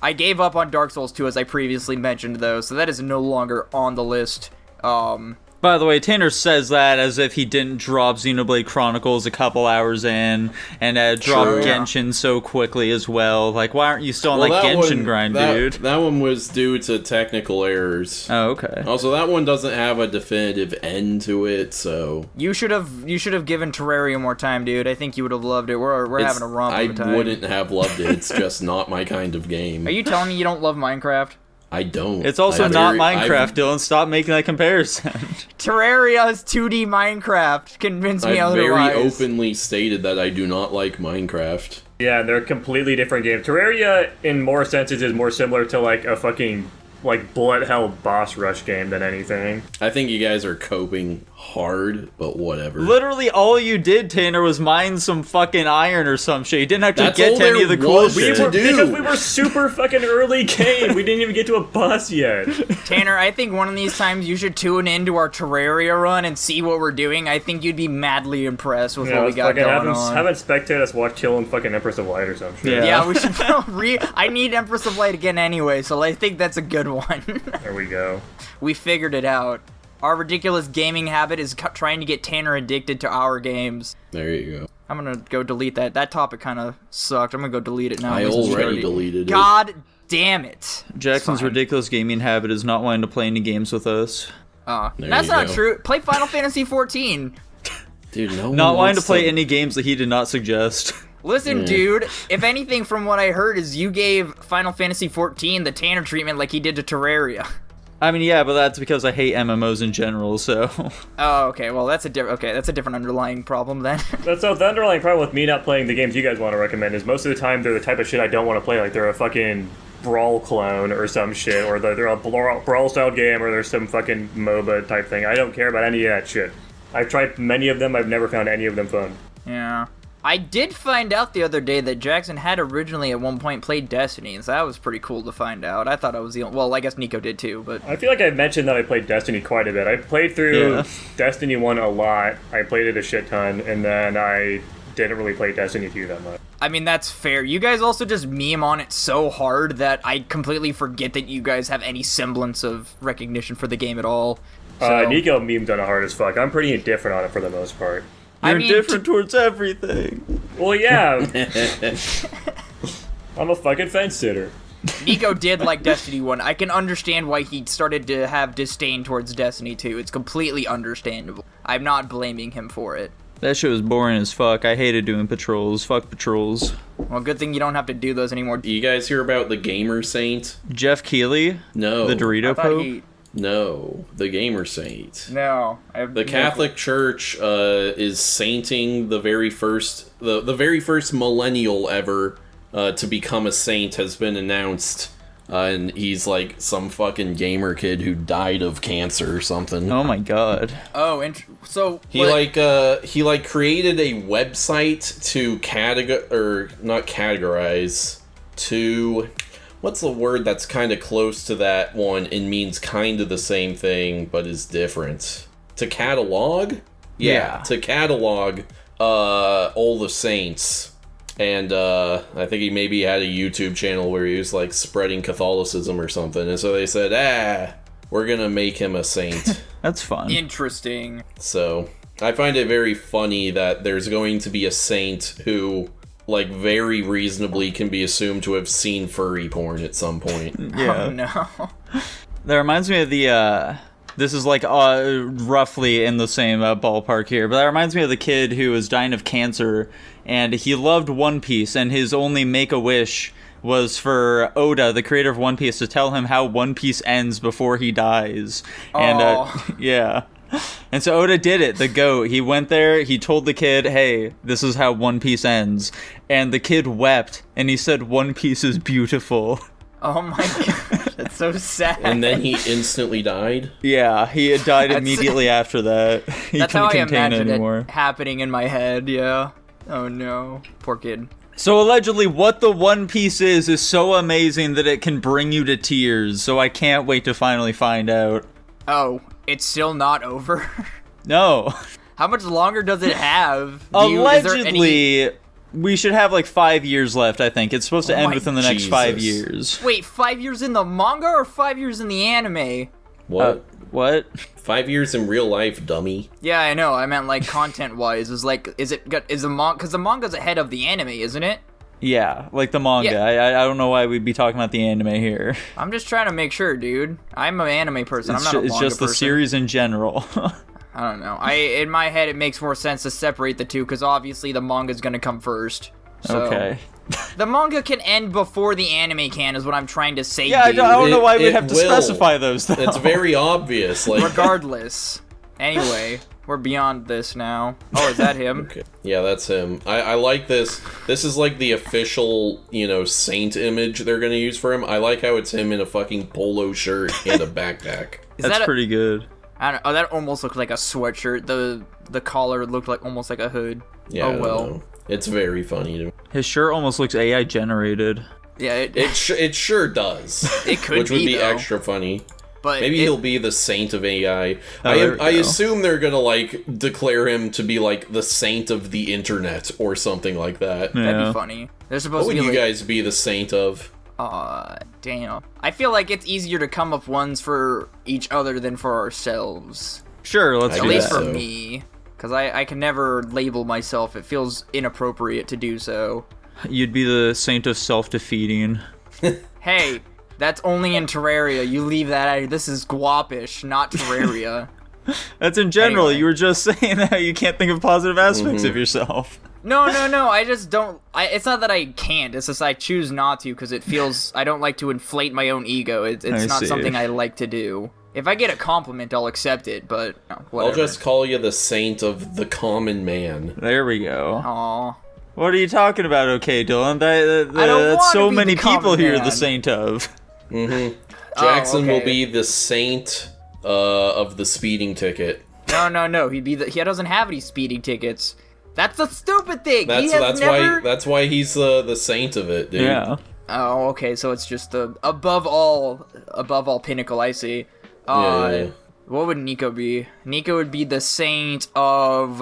I gave up on Dark Souls 2, as I previously mentioned, though, so that is no longer on the list. By the way, Tanner says that as if he didn't drop Xenoblade Chronicles a couple hours in, and dropped Genshin so quickly as well. Like, why aren't you still on, Genshin grind, dude? That one was due to technical errors. Oh, okay. Also, that one doesn't have a definitive end to it, so... You should have given Terraria more time, dude. I think you would have loved it. We're having a romp of a time. I wouldn't have loved it. It's just not my kind of game. Are you telling me you don't love Minecraft? I don't. It's also not Minecraft, Dylan. Stop making that comparison. Terraria is 2D Minecraft. Convince me otherwise. I've very openly stated that I do not like Minecraft. Yeah, they're completely different games. Terraria, in more senses, is more similar to, like, a fucking, like, bullet hell boss rush game than anything. I think you guys are coping hard, but whatever. Literally, all you did, Tanner, was mine some fucking iron or some shit. You didn't have to get to any of the cool shit. Because we were super fucking early game. We didn't even get to a boss yet. Tanner, I think one of these times you should tune into our Terraria run and see what we're doing. I think you'd be madly impressed with what we got going on. Haven't spectated us watch killing fucking Empress of Light or some shit. Yeah, we should I need Empress of Light again anyway, so I think that's a good one. There we go. We figured it out. Our ridiculous gaming habit is trying to get Tanner addicted to our games. There you go. I'm gonna go delete that. That topic kind of sucked. I'm gonna go delete it now. I already deleted it. God damn it. Jackson's ridiculous gaming habit is not wanting to play any games with us. That's not true. Play Final Fantasy 14. Dude, no one not wanting to play any games that he did not suggest. Listen, dude, if anything from what I heard is you gave Final Fantasy 14 the Tanner treatment like he did to Terraria. I mean, yeah, but that's because I hate MMOs in general, so... Oh, okay, well, that's a different underlying problem, then. The underlying problem with me not playing the games you guys want to recommend is most of the time they're the type of shit I don't want to play, like they're a fucking Brawl clone or some shit, or they're a Brawl-style game, or there's some fucking MOBA type thing. I don't care about any of that shit. I've tried many of them, I've never found any of them fun. Yeah. I did find out the other day that Jackson had originally at one point played Destiny, so that was pretty cool to find out. I thought I was the only... Well, I guess Nico did too, but... I feel like I mentioned that I played Destiny quite a bit. I played through Destiny 1 a lot, I played it a shit ton, and then I didn't really play Destiny 2 that much. I mean, that's fair. You guys also just meme on it so hard that I completely forget that you guys have any semblance of recognition for the game at all. So... Nico memed on it hard as fuck. I'm pretty indifferent on it for the most part. You're indifferent towards everything. Well, yeah. I'm a fucking fence sitter. Nico did like Destiny 1. I can understand why he started to have disdain towards Destiny 2. It's completely understandable. I'm not blaming him for it. That shit was boring as fuck. I hated doing patrols. Fuck patrols. Well, good thing you don't have to do those anymore. You guys hear about the Gamer Saint? Jeff Keighley? No. The Dorito Pope? No, the Gamer Saint. No, the Catholic Church is sainting the very first millennial ever to become a saint has been announced and he's like some fucking gamer kid who died of cancer or something. Oh my god. Oh, so He created a website to not categorize, to, what's the word that's kind of close to that one and means kind of the same thing but is different? To catalog? Yeah. To catalog all the saints. And I think he maybe had a YouTube channel where he was like spreading Catholicism or something. And so they said, we're gonna make him a saint. That's fun. Interesting. So I find it very funny that there's going to be a saint who, like, very reasonably can be assumed to have seen furry porn at some point. Yeah. Oh no. That reminds me of the, this is like roughly in the same ballpark here, but that reminds me of the kid who was dying of cancer, and he loved One Piece, and his only make-a-wish was for Oda, the creator of One Piece, to tell him how One Piece ends before he dies. And, yeah. And so Oda did it, the GOAT. He went there, he told the kid, hey, this is how One Piece ends. And the kid wept, and he said, One Piece is beautiful. Oh my god, that's so sad. And then he instantly died? Yeah, he had died immediately after that. He That's how couldn't I contain it imagine anymore. it happening in my head, yeah. Oh no, poor kid. So allegedly, what the One Piece is so amazing that it can bring you to tears, so I can't wait to finally find out. Oh, it's still not over? No. How much longer does it have? Allegedly, we should have like 5 years left, I think. It's supposed to end my within the next 5 Jesus. years. Wait, 5 years in the manga or 5 years in the anime? What? What? 5 years in real life, dummy. Yeah, I know. I meant like content-wise. Is the manga? Because the manga's ahead of the anime, isn't it? Yeah, like the manga. Yeah. I don't know why we'd be talking about the anime here. I'm just trying to make sure, dude. I'm an anime person. I'm not a manga It's just the person. series in general. I don't know. In my head, it makes more sense to separate the two because obviously the manga's gonna come first. So. Okay. The manga can end before the anime can, is what I'm trying to say. Yeah, I dude. don't know why we'd It have to will. specify those, though. It's very obvious. Like, Regardless. Anyway, we're beyond this now. Oh, is that him? okay. Yeah, that's him. I like this. This is like the official, saint image they're gonna use for him. I like how it's him in a fucking polo shirt and a backpack. That's pretty good. I don't, that almost looked like a sweatshirt. The collar looked like almost like a hood. Yeah, Oh I don't well. know. It's very funny to me. His shirt almost looks AI generated. Yeah, It sure does. It could which would be, be though. extra funny. but Maybe he'll be the saint of AI. there we I go. assume they're gonna like declare him to be like the saint of the internet or something like that. That'd Yeah. be funny. They're What supposed would to be you like, guys be the saint of? damn. I feel like it's easier to come up ones for each other than for ourselves. Sure, let's I At do least guess that. for so. me. Because I can never label myself. It feels inappropriate to do so. You'd be the saint of self-defeating. Hey, that's only in Terraria. You leave that out. This is Guapish, not Terraria. That's in general. Anyway. You were just saying that you can't think of positive aspects Mm-hmm. of yourself. No. I just don't. It's not that I can't. It's just I choose not to because it feels. I don't like to inflate my own ego. It's I not see. something I like to do. If I get a compliment, I'll accept it. But whatever. I'll just call you the saint of the common man. There we go. Aw. What are you talking about, okay, Dylan? I don't That's wanna so be many the people common here man. the saint of. Jackson will okay. be the saint of the speeding ticket. No. He doesn't have any speeding tickets. That's the stupid thing. He has That's never. why he's the saint of it, dude. Yeah. Oh, okay. So it's just the above all pinnacle. I see. Yeah. What would Nico be? Nico would be the saint of,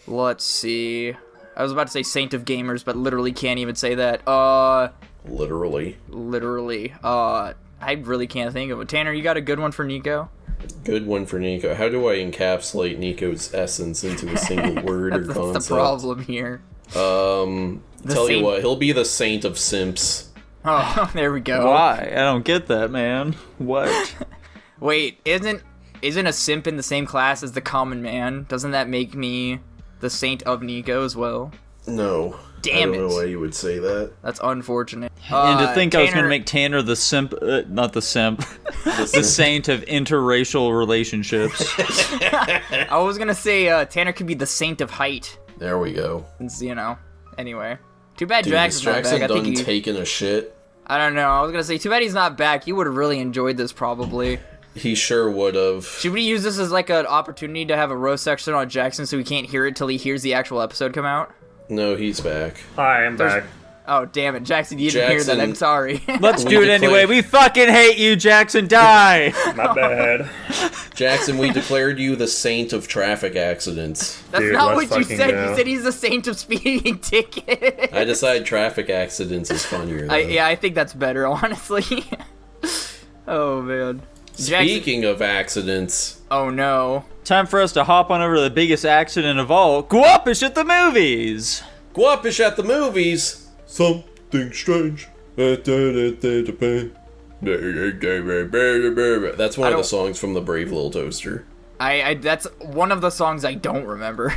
let's see. I was about to say saint of gamers, but literally can't even say that. Literally. I really can't think of it. Tanner, you got a good one for Nico? Good one for Nico. How do I encapsulate Nico's essence into a single word or That's concept? the problem here. Tell you saint- what, he'll be the saint of simps. Oh, there we go. Why? I don't get that, man. What? Wait, isn't a simp in the same class as the common man? Doesn't that make me the saint of Nico as well? No. Damn I don't it. know why you would say that. That's unfortunate. And to think I was going to Tanner- make Tanner the simp, not the simp, the saint of interracial relationships. I was gonna say Tanner could be the saint of height. There we go. Since, anyway. Too bad Dude, is Jackson's not Jackson back. I done think he... taking a shit? I don't know. I was gonna say, too bad he's not back. You would have really enjoyed this, probably. He sure would have. Should we use this as like an opportunity to have a roast section on Jackson so we can't hear it till he hears the actual episode come out? No, he's back. Hi, I'm back. Oh, damn it. Jackson, you didn't hear that. I'm sorry. Let's do it anyway. We fucking hate you, Jackson. Die! My bad. Jackson, we declared you the saint of traffic accidents. That's Dude, not let's what you fucking said. go. You said he's the saint of speeding tickets. I decide traffic accidents is funnier, though. Yeah, I think that's better, honestly. Oh, man. Jackson. Speaking of accidents, Oh, no. Time for us to hop on over to the biggest accident of all, Guapish at the movies! Guapish at the movies. Something strange. That's one of the songs from the Brave Little Toaster. That's one of the songs I don't remember.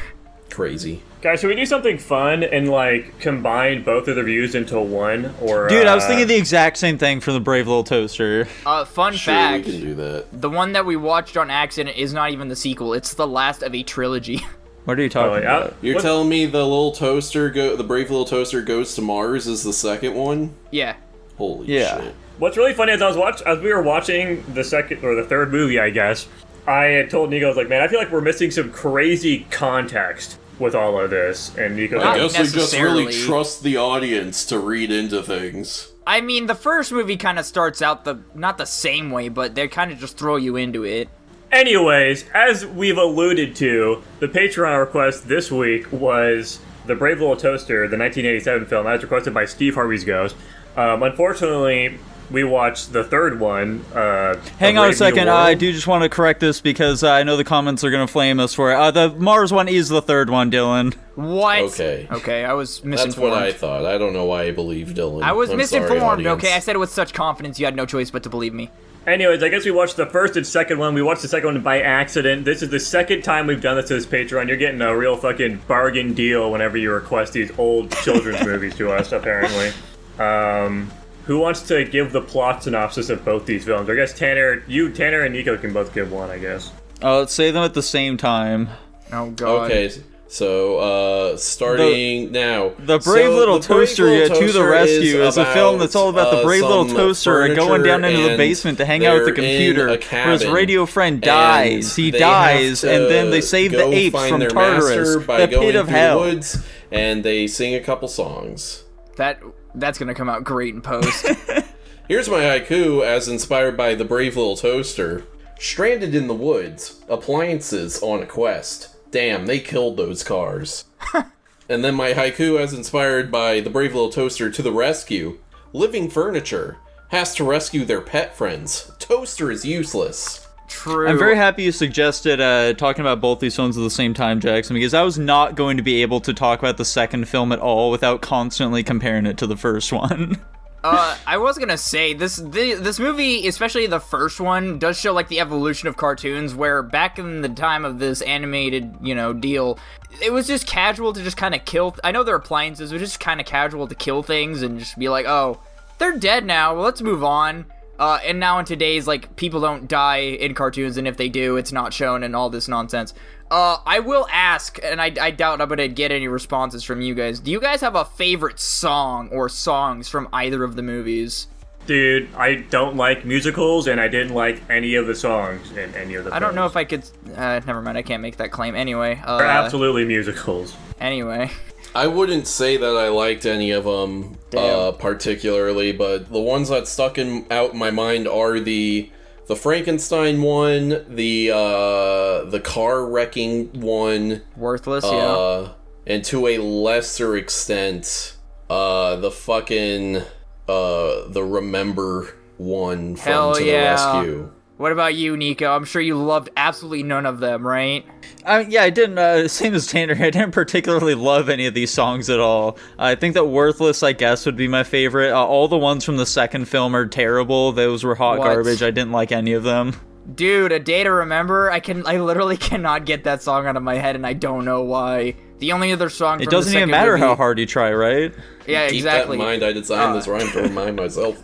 Crazy. Guys, should we do something fun and, like, combine both of the views into one? Or Dude, I was thinking the exact same thing for the Brave Little Toaster. Fun Sure, fact. we can do that. The one that we watched on accident is not even the sequel. It's the last of a trilogy. What are you talking about? You're telling me the little toaster, the Brave Little Toaster Goes to Mars is the second one? Yeah. Holy Yeah. shit. What's really funny is as we were watching the second or the third movie, I guess, I had told Nico, I was like, man, I feel like we're missing some crazy context with all of this. And Nico, Not I guess we just really necessarily. trust the audience to read into things. I mean, the first movie kind of starts out not the same way, but they kind of just throw you into it. anyways, as we've alluded to, the Patreon request this week was the Brave Little Toaster, the 1987 film, as requested by Steve Harvey's Ghost. Unfortunately, we watched the third one. Hang on a Brave New second. World. I do just want to correct this because I know the comments are going to flame us for it. The Mars one is the third one, Dylan. What? Okay. Okay, I was misinformed. That's what I thought. I don't know why I believe Dylan. I was I'm misinformed, sorry, audience. okay? I said it with such confidence you had no choice but to believe me. Anyways, I guess we watched the first and second one. We watched the second one by accident. This is the second time we've done this to this Patreon. You're getting a real fucking bargain deal whenever you request these old children's movies to us, apparently. Who wants to give the plot synopsis of both these films? I guess Tanner and Nico can both give one, I guess. Let's say them at the same time. Oh, God. Okay, so starting now. The Brave Little The Brave Toaster Little to the Rescue is a film that's all about the brave little some toaster going down into the furniture, basement to hang out with the and they're in computer, a where his cabin, radio friend and dies. He they dies, have and to then they save the go apes find from their Tartarus, master by the going pit of through hell. the woods, and they sing a couple songs. That's gonna come out great in post. Here's my haiku as inspired by the Brave Little Toaster. Stranded in the woods, appliances on a quest. Damn, they killed those cars. And then my haiku as inspired by the Brave Little Toaster to the rescue. Living furniture has to rescue their pet friends. Toaster is useless. True. I'm very happy you suggested talking about both these films at the same time, Jackson, because I was not going to be able to talk about the second film at all without constantly comparing it to the first one. I was gonna say, this movie, especially the first one, does show, like, the evolution of cartoons, where back in the time of this animated, deal, it was just casual to just kind of kill... I know they're appliances, but just kind of casual to kill things and just be like, oh, they're dead now, well, let's move on. And now in today's, like, people don't die in cartoons, and if they do, it's not shown and all this nonsense. I will ask, and I doubt I'm gonna get any responses from you guys. Do you guys have a favorite song or songs from either of the movies? Dude, I don't like musicals, and I didn't like any of the songs in any of the films. I don't know if I could... never mind, I can't make that claim. Anyway. They're absolutely musicals. Anyway. I wouldn't say that I liked any of them particularly, but the ones that stuck out in my mind are the Frankenstein one, the car wrecking one, Worthless, yeah. and to a lesser extent, the fucking the Remember one from Hell To yeah. the Rescue. What about you, Nico? I'm sure you loved absolutely none of them, right? Yeah, I didn't, same as Tanner, I didn't particularly love any of these songs at all. I think that Worthless, I guess, would be my favorite. All the ones from the second film are terrible. Those were hot What? garbage. I didn't like any of them. Dude, A Day to Remember, I literally cannot get that song out of my head, and I don't know why. The only other song It from doesn't the even second matter movie, how hard you try, right? Yeah, Keep exactly. that in mind, I designed this rhyme to remind myself.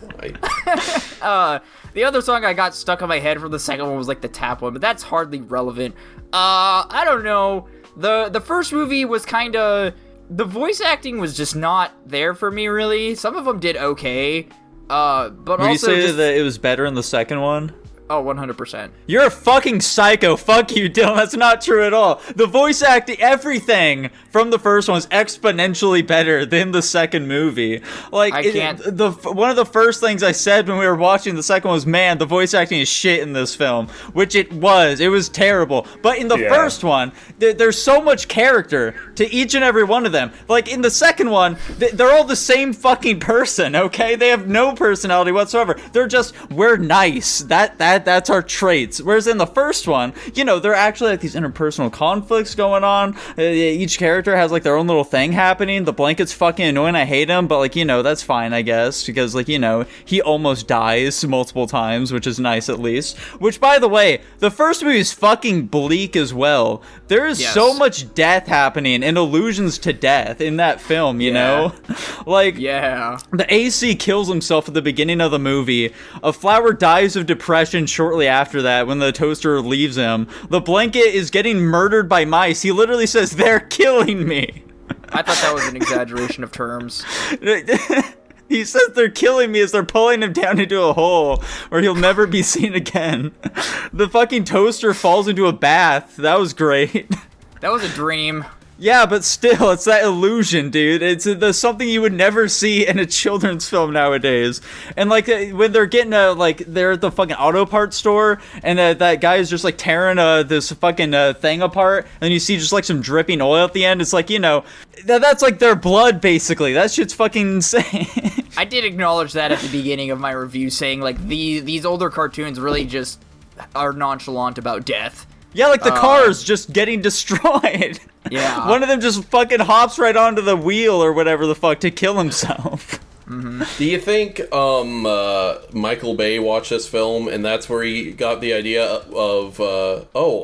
The other song I got stuck in my head from the second one was like the tap one, but that's hardly relevant. I don't know. The first movie was kind of... The voice acting was just not there for me, really. Some of them did okay, But Would also you say just, that it was better in the second one? oh, 100%. You're a fucking psycho. Fuck you, Dylan. That's not true at all. The voice acting, everything from the first one is exponentially better than the second movie. Like, one of the first things I said when we were watching the second one was, man, the voice acting is shit in this film. Which it was. It was terrible. But in the first one, there's so much character to each and every one of them. Like, in the second one, they're all the same fucking person, okay? They have no personality whatsoever. They're just, we're nice. That's our traits. Whereas in the first one, you know, there are actually like these interpersonal conflicts going on. Each character has like their own little thing happening. The blanket's fucking annoying. I hate him, but like, you know, that's fine, I guess, because like, you know, he almost dies multiple times, which is nice at least. Which, by the way, the first movie is fucking bleak as well. There is so much death happening and allusions to death in that film, you know? Like, the AC kills himself at the beginning of the movie. A flower dies of depression shortly after that when the toaster leaves him. The blanket is getting murdered by mice. He literally says, "They're killing me." I thought that was an exaggeration of terms. He says they're killing me as they're pulling him down into a hole where he'll never be seen again. The fucking toaster falls into a bath. That was great. That was a dream. Yeah, but still, it's that illusion, dude. It's something you would never see in a children's film nowadays. And like when they're getting they're at the fucking auto parts store, and that guy is just like tearing this fucking thing apart, and you see just like some dripping oil at the end. It's like, you know, that's like their blood basically. That shit's fucking insane. I did acknowledge that at the beginning of my review, saying like these older cartoons really just are nonchalant about death. Yeah, like the car's just getting destroyed. Yeah. One of them just fucking hops right onto the wheel or whatever the fuck to kill himself. Mm-hmm. Do you think Michael Bay watched this film and that's where he got the idea of,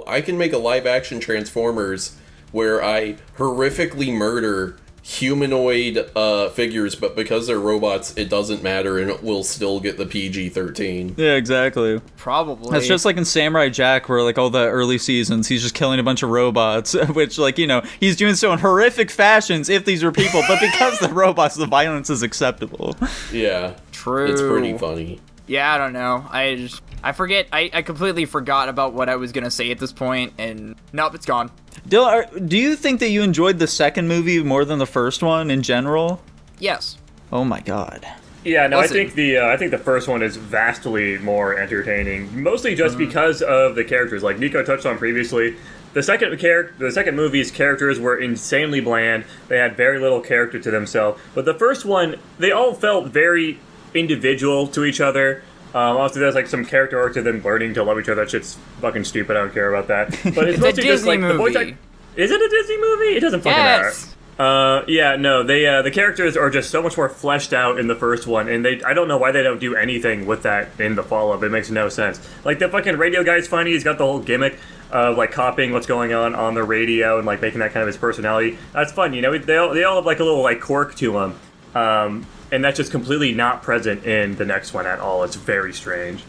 I can make a live-action Transformers where I horrifically murder humanoid figures, but because they're robots, it doesn't matter and it will still get the PG-13. Yeah, exactly. Probably. That's just like in Samurai Jack, where like all the early seasons, he's just killing a bunch of robots, which like, you know, he's doing so in horrific fashions if these are people, but because they're robots, the violence is acceptable. Yeah. True. It's pretty funny. Yeah, I don't know. I forget. I completely forgot about what I was gonna say at this point, and nope, it's gone. Dylan, do you think that you enjoyed the second movie more than the first one in general? Yes. Oh my god. Yeah, no, Listen. I think the first one is vastly more entertaining, mostly just because of the characters. Like Nico touched on previously, the second movie's characters were insanely bland. They had very little character to themselves. But the first one, they all felt very individual to each other. Also, there's like some character arc to them learning to love each other. That shit's fucking stupid. I don't care about that. But it's mostly just like the voice act. Is it a Disney movie? It doesn't fucking matter. Yeah, no, the characters are just so much more fleshed out in the first one, and I don't know why they don't do anything with that in the follow-up. It makes no sense. Like, the fucking radio guy's funny, he's got the whole gimmick of, like, copying what's going on the radio and, like, making that kind of his personality. That's fun, you know? They all have, like, a little, like, quirk to them. And that's just completely not present in the next one at all. It's very strange.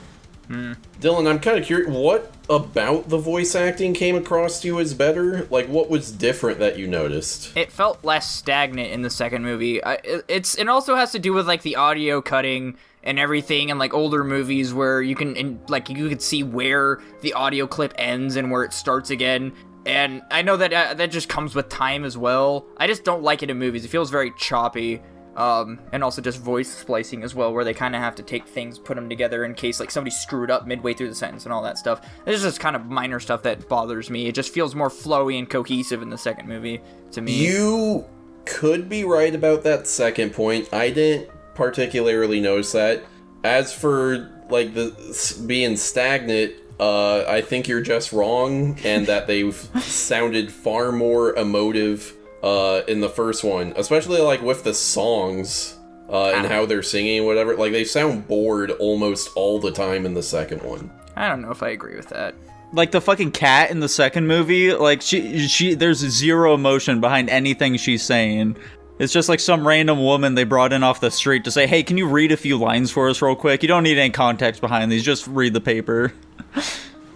Dylan, I'm kind of curious, what about the voice acting came across to you as better? Like, what was different that you noticed? It felt less stagnant in the second movie. It also has to do with, like, the audio cutting and everything, and like older movies where you could see where the audio clip ends and where it starts again. And I know that that just comes with time as well. I just don't like it in movies. It feels very choppy. And also just voice splicing as well, where they kind of have to take things, put them together in case like somebody screwed up midway through the sentence and all that stuff. It's just kind of minor stuff that bothers me. It just feels more flowy and cohesive in the second movie to me. You could be right about that second point. I didn't particularly notice that. As for like the being stagnant, I think you're just wrong, and that they've sounded far more emotive in the first one, especially like with the songs and how they're singing and whatever. Like, they sound bored almost all the time in the second one. I don't know if I agree with that. Like the fucking cat in the second movie, like she there's zero emotion behind anything she's saying. It's just like some random woman they brought in off the street to say, hey, can you read a few lines for us real quick? You don't need any context behind these, just read the paper.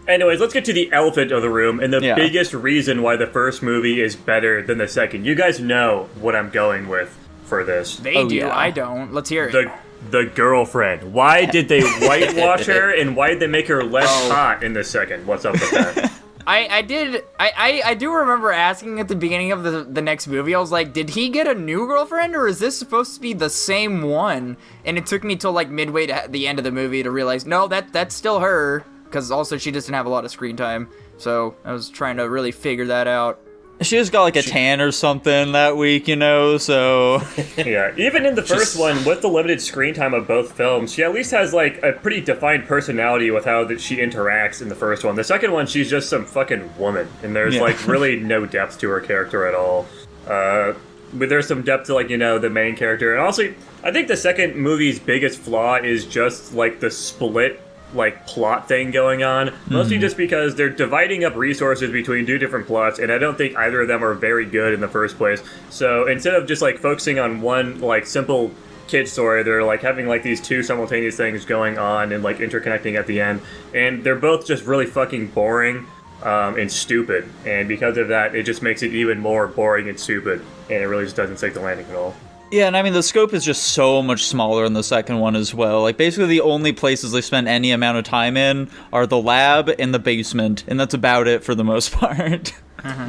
Anyways, let's get to the elephant of the room, and the biggest reason why the first movie is better than the second. You guys know what I'm going with for this. They do, yeah. I don't. Let's hear it. the girlfriend. Why did they whitewash her, and why did they make her less hot in the second? What's up with that? I do remember asking at the beginning of the next movie, I was like, did he get a new girlfriend, or is this supposed to be the same one? And it took me till like midway to the end of the movie to realize, no, that's still her, because also she doesn't have a lot of screen time. So I was trying to really figure that out. She just got like a tan or something that week, you know, so... Yeah, even in the first one, with the limited screen time of both films, she at least has like a pretty defined personality with how that she interacts in the first one. The second one, she's just some fucking woman, and there's like really no depth to her character at all. But there's some depth to, like, you know, the main character. And also, I think the second movie's biggest flaw is just like the split like plot thing going on, mostly just because they're dividing up resources between two different plots, and I don't think either of them are very good in the first place. So instead of just like focusing on one like simple kid story, they're like having like these two simultaneous things going on and like interconnecting at the end, and they're both just really fucking boring and stupid, and because of that it just makes it even more boring and stupid, and it really just doesn't stick the landing at all. Yeah, and I mean, the scope is just so much smaller in the second one as well. Like, basically the only places they spend any amount of time in are the lab and the basement, and that's about it for the most part.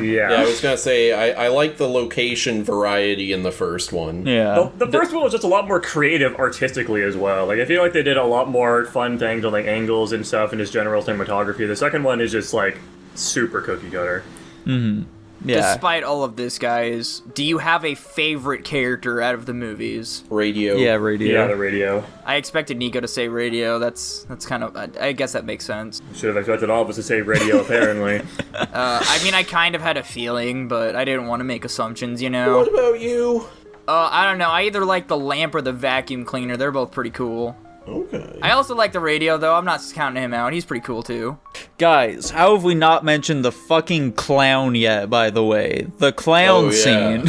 Yeah, I was gonna say, I like the location variety in the first one. Yeah. The first one was just a lot more creative artistically as well. Like, I feel like they did a lot more fun things with, like, angles and stuff and just general cinematography. The second one is just, like, super cookie cutter. Mm-hmm. Yeah. Despite all of this, guys, do you have a favorite character out of the movies? Radio. Yeah, Radio. Yeah, the Radio. I expected Nico to say Radio. That's kind of... I guess that makes sense. Should have expected all of us to say Radio, apparently. I mean, I kind of had a feeling, but I didn't want to make assumptions, you know? What about you? I don't know. I either like the lamp or the vacuum cleaner. They're both pretty cool. Okay. I also like the Radio, though. I'm not counting him out. He's pretty cool, too. Guys, how have we not mentioned the fucking clown yet, by the way? The clown scene.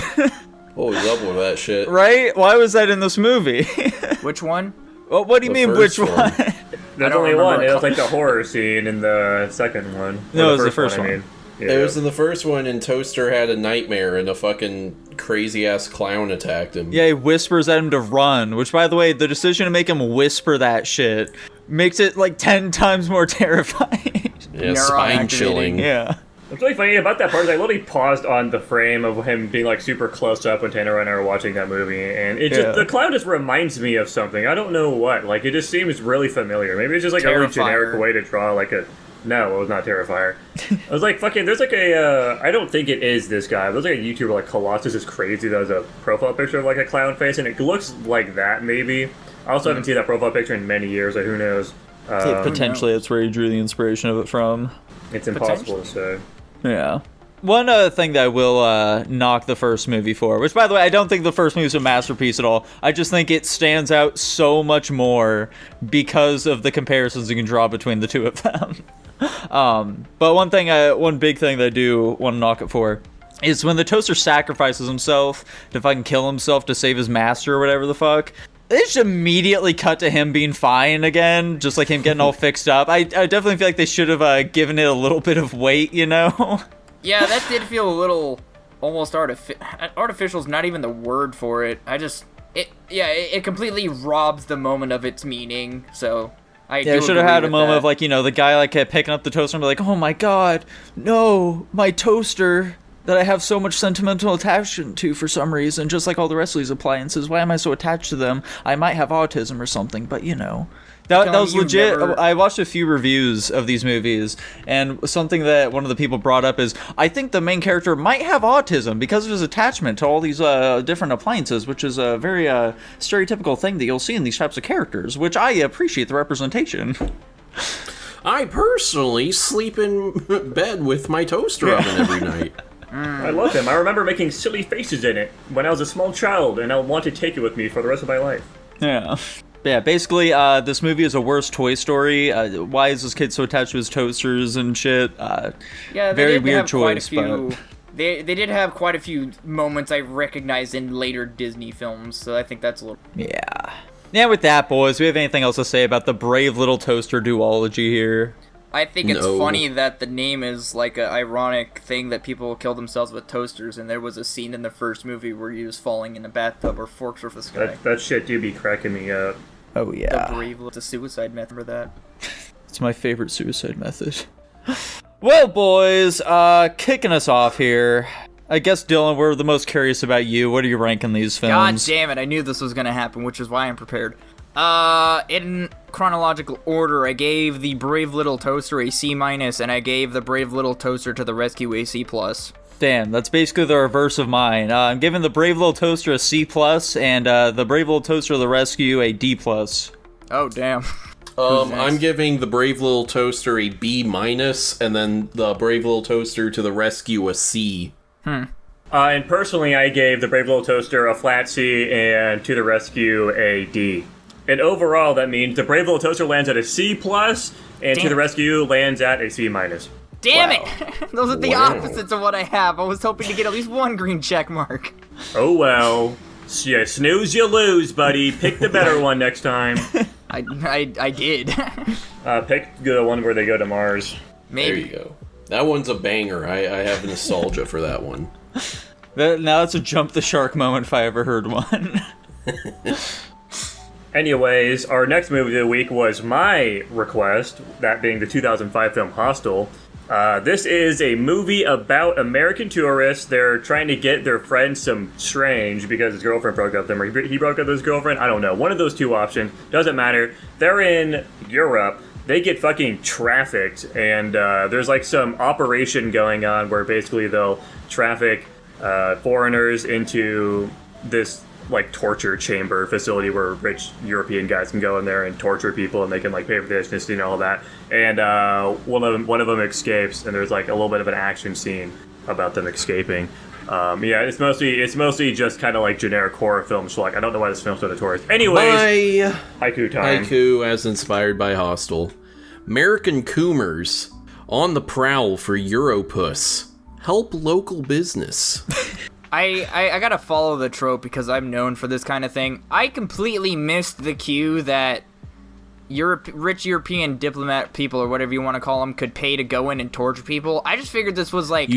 What was up with that shit? Right? Why was that in this movie? Which one? Well, what do you mean, which one? There's only one. It was like the horror scene in the second one. No, it was the first one. I mean. Yeah. It was in the first one, and Toaster had a nightmare, and a fucking crazy-ass clown attacked him. Yeah, he whispers at him to run, which, by the way, the decision to make him whisper that shit makes it, like, 10 times more terrifying. Yeah, spine-chilling. Yeah. What's really funny about that part is I literally paused on the frame of him being, like, super close up when Tanner and I were watching that movie, and it just, the clown just reminds me of something. I don't know what. Like, it just seems really familiar. Maybe it's just, like, a really generic way to draw, like, a... No, it was not Terrifier. I was like, fucking, there's like a, I don't think it is this guy. There's like a YouTuber, like Colossus is Crazy, that has a profile picture of like a clown face, and it looks like that, maybe. I also haven't seen that profile picture in many years, so who knows. Potentially, that's where he drew the inspiration of it from. It's impossible to say. Yeah. One thing that I will knock the first movie for, which, by the way, I don't think the first movie is a masterpiece at all. I just think it stands out so much more because of the comparisons you can draw between the two of them. But one big thing that I do want to knock it for is when the Toaster sacrifices himself to fucking kill himself to save his master or whatever the fuck. They just immediately cut to him being fine again, just like him getting all fixed up. I definitely feel like they should have given it a little bit of weight, you know? Yeah, that did feel a little almost artificial is not even the word for it. It completely robs the moment of its meaning, so... I should have had a moment of, like, you know, the guy, like, kept picking up the toaster and be like, oh my god, no, my toaster that I have so much sentimental attachment to for some reason, just like all the rest of these appliances. Why am I so attached to them? I might have autism or something, but, you know. That was legit. I watched a few reviews of these movies, and something that one of the people brought up is, I think the main character might have autism because of his attachment to all these different appliances, which is a very stereotypical thing that you'll see in these types of characters, which I appreciate the representation. I personally sleep in bed with my toaster oven every night. I love him. I remember making silly faces in it when I was a small child, and I want to take it with me for the rest of my life. Yeah. Yeah, basically, this movie is a worse Toy Story. Why is this kid so attached to his toasters and shit? Very weird choice, but... They did have quite a few moments I recognized in later Disney films, so I think that's a little... Yeah. Yeah, with that, boys, do we have anything else to say about the brave little toaster duology here? I think it's No. funny that the name is like an ironic thing that people kill themselves with toasters, and there was a scene in the first movie where he was falling in a bathtub or forks were for the sky. That shit do be cracking me up. Oh yeah. The brave little suicide method for that. It's my favorite suicide method. Well, boys, kicking us off here. I guess, Dylan, we're the most curious about you. What are you ranking these films? God damn it, I knew this was gonna happen, which is why I'm prepared. In chronological order, I gave the Brave Little Toaster a C-, and I gave the Brave Little Toaster to the Rescue a C+. Damn, that's basically the reverse of mine. I'm giving the Brave Little Toaster a C+, and the Brave Little Toaster to the Rescue a D+. Oh, damn. I'm giving the Brave Little Toaster a B-, and then the Brave Little Toaster to the Rescue a C. And personally, I gave the Brave Little Toaster a flat C and to the Rescue a D. And overall, that means the Brave Little Toaster lands at a C+, and Damn. To the Rescue lands at a C-. Damn Wow. it! Those are the Wow. opposites of what I have. I was hoping to get at least one green check mark. Oh well. You snooze, you lose, buddy. Pick the better one next time. I did. Pick the one where they go to Mars. There Maybe. you go. That one's a banger. I have nostalgia for that one. Now it's a jump the shark moment if I ever heard one. Anyways, our next movie of the week was my request, that being the 2005 film Hostel. This is a movie about American tourists. They're trying to get their friend some strange because his girlfriend broke up with him, or he broke up with his girlfriend. I don't know. One of those two options. Doesn't matter. They're in Europe. They get fucking trafficked, and there's like some operation going on where basically they'll traffic foreigners into this like torture chamber facility where rich European guys can go in there and torture people, and they can like pay for the ethnicity and all that. And one of them escapes, and there's like a little bit of an action scene about them escaping. Yeah, it's mostly just kind of like generic horror film schlock. I don't know why this film's so notorious. Anyways, haiku time. Haiku as inspired by Hostel. American Coomers on the prowl for Europus. Help local business. I gotta follow the trope because I'm known for this kind of thing. I completely missed the cue that rich European diplomat people, or whatever you want to call them, could pay to go in and torture people. I just figured this was like...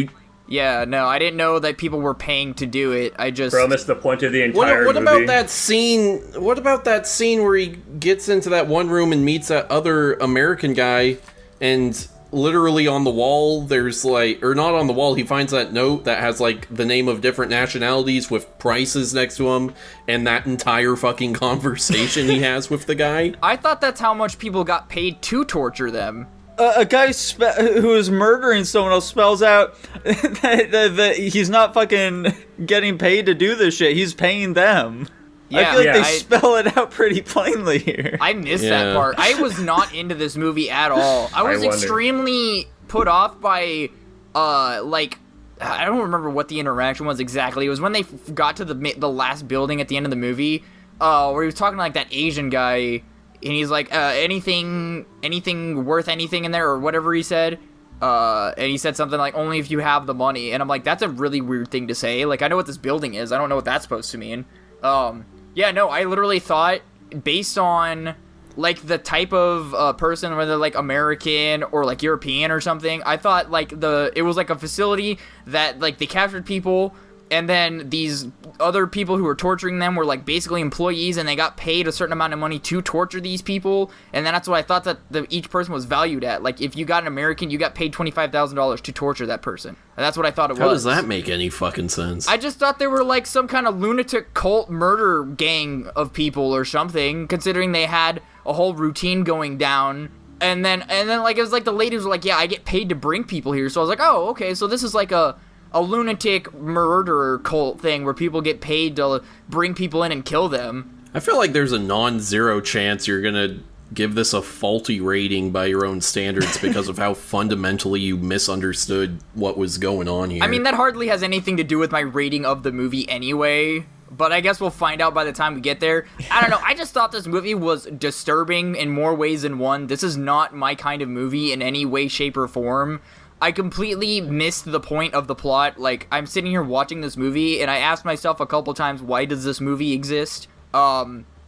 Yeah, no, I didn't know that people were paying to do it. I just... Bro, missed the point of the entire What movie. about that scene? What about that scene where he gets into that one room and meets that other American guy, and literally on the wall there's like, or not on the wall, he finds that note that has like the name of different nationalities with prices next to him, and that entire fucking conversation he has with the guy. I thought that's how much people got paid to torture them. A guy who is murdering someone else spells out that he's not fucking getting paid to do this shit. He's paying them. Yeah, I feel like yeah, they spell it out pretty plainly here. I missed that part. I was not into this movie at all. I was wonder. extremely put off by, like, I don't remember what the interaction was exactly. It was when they got to the last building at the end of the movie, where he was talking to, like, that Asian guy, and he's like, anything worth anything in there, or whatever he said. And he said something like, only if you have the money. And I'm like, that's a really weird thing to say. Like, I know what this building is. I don't know what that's supposed to mean. Yeah, no, I literally thought, based on, like, the type of person, whether, like, American or, like, European or something, I thought, like, it was, like, a facility that, like, they captured people, and then these other people who were torturing them were, like, basically employees, and they got paid a certain amount of money to torture these people, and then that's what I thought that each person was valued at. Like, if you got an American, you got paid $25,000 to torture that person. And that's what I thought it was. How does that make any fucking sense? I just thought they were, like, some kind of lunatic cult murder gang of people or something, considering they had a whole routine going down. And then, like, it was like the ladies were like, yeah, I get paid to bring people here. So I was like, oh, okay, so this is like a lunatic murderer cult thing where people get paid to bring people in and kill them. I feel like there's a non-zero chance you're gonna give this a faulty rating by your own standards because of how fundamentally you misunderstood what was going on here. I mean, that hardly has anything to do with my rating of the movie anyway, but I guess we'll find out by the time we get there. I don't know, I just thought this movie was disturbing in more ways than one. This is not my kind of movie in any way, shape, or form. I completely missed the point of the plot. Like, I'm sitting here watching this movie, and I asked myself a couple times, why does this movie exist?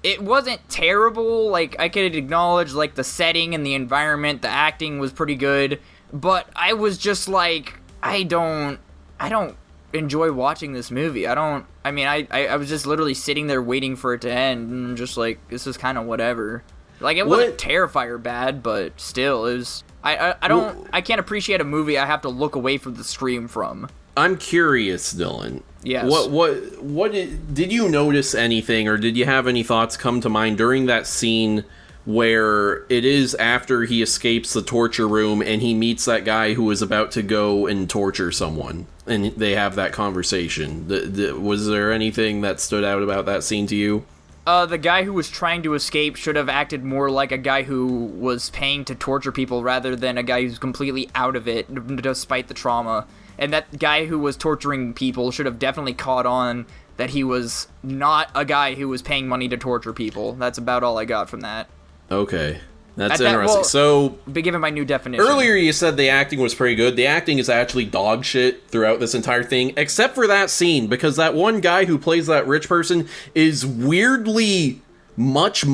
it wasn't terrible. Like, I could acknowledge, like, the setting and the environment, the acting was pretty good, but I was just like, I don't enjoy watching this movie. I was just literally sitting there waiting for it to end, and just like, this is kind of whatever. Like, it wasn't Terrifier bad, but still, it was... I can't appreciate a movie I have to look away from the scream from. I'm curious, Dylan. Yes. What did you notice anything, or did you have any thoughts come to mind during that scene where it is after he escapes the torture room and he meets that guy who is about to go and torture someone, and they have that conversation? Was there anything that stood out about that scene to you? The guy who was trying to escape should have acted more like a guy who was paying to torture people rather than a guy who's completely out of it despite the trauma. And that guy who was torturing people should have definitely caught on that he was not a guy who was paying money to torture people. That's about all I got from that. Okay. That's interesting. So, be given my new definition. Earlier you said the acting was pretty good. The acting is actually dog shit throughout this entire thing, except for that scene, because that one guy who plays that rich person is weirdly much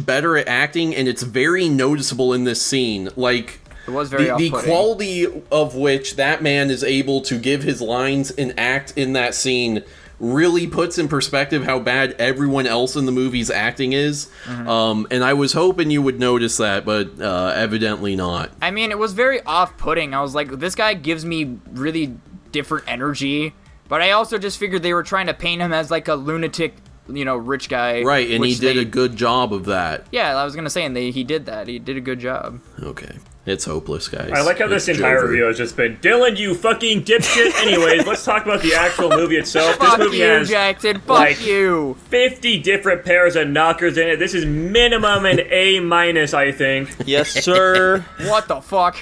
better at acting, and it's very noticeable in this scene. Like, it was very the quality of which that man is able to give his lines and act in that scene really puts in perspective how bad everyone else in the movie's acting is. Mm-hmm. And I was hoping you would notice that, but evidently not. I mean, it was very off-putting. I was like, this guy gives me really different energy, but I also just figured they were trying to paint him as like a lunatic, rich guy. Right, and he did a good job of that. Yeah, I was gonna say, and he did that. He did a good job. Okay. It's hopeless, guys. I like how this entire review has just been, Dylan, you fucking dipshit. Anyways, let's talk about the actual movie itself. Fuck this movie you, has Jackson. Fuck you. 50 different pairs of knockers in it. This is minimum an A-, I think. Yes, sir. What the fuck?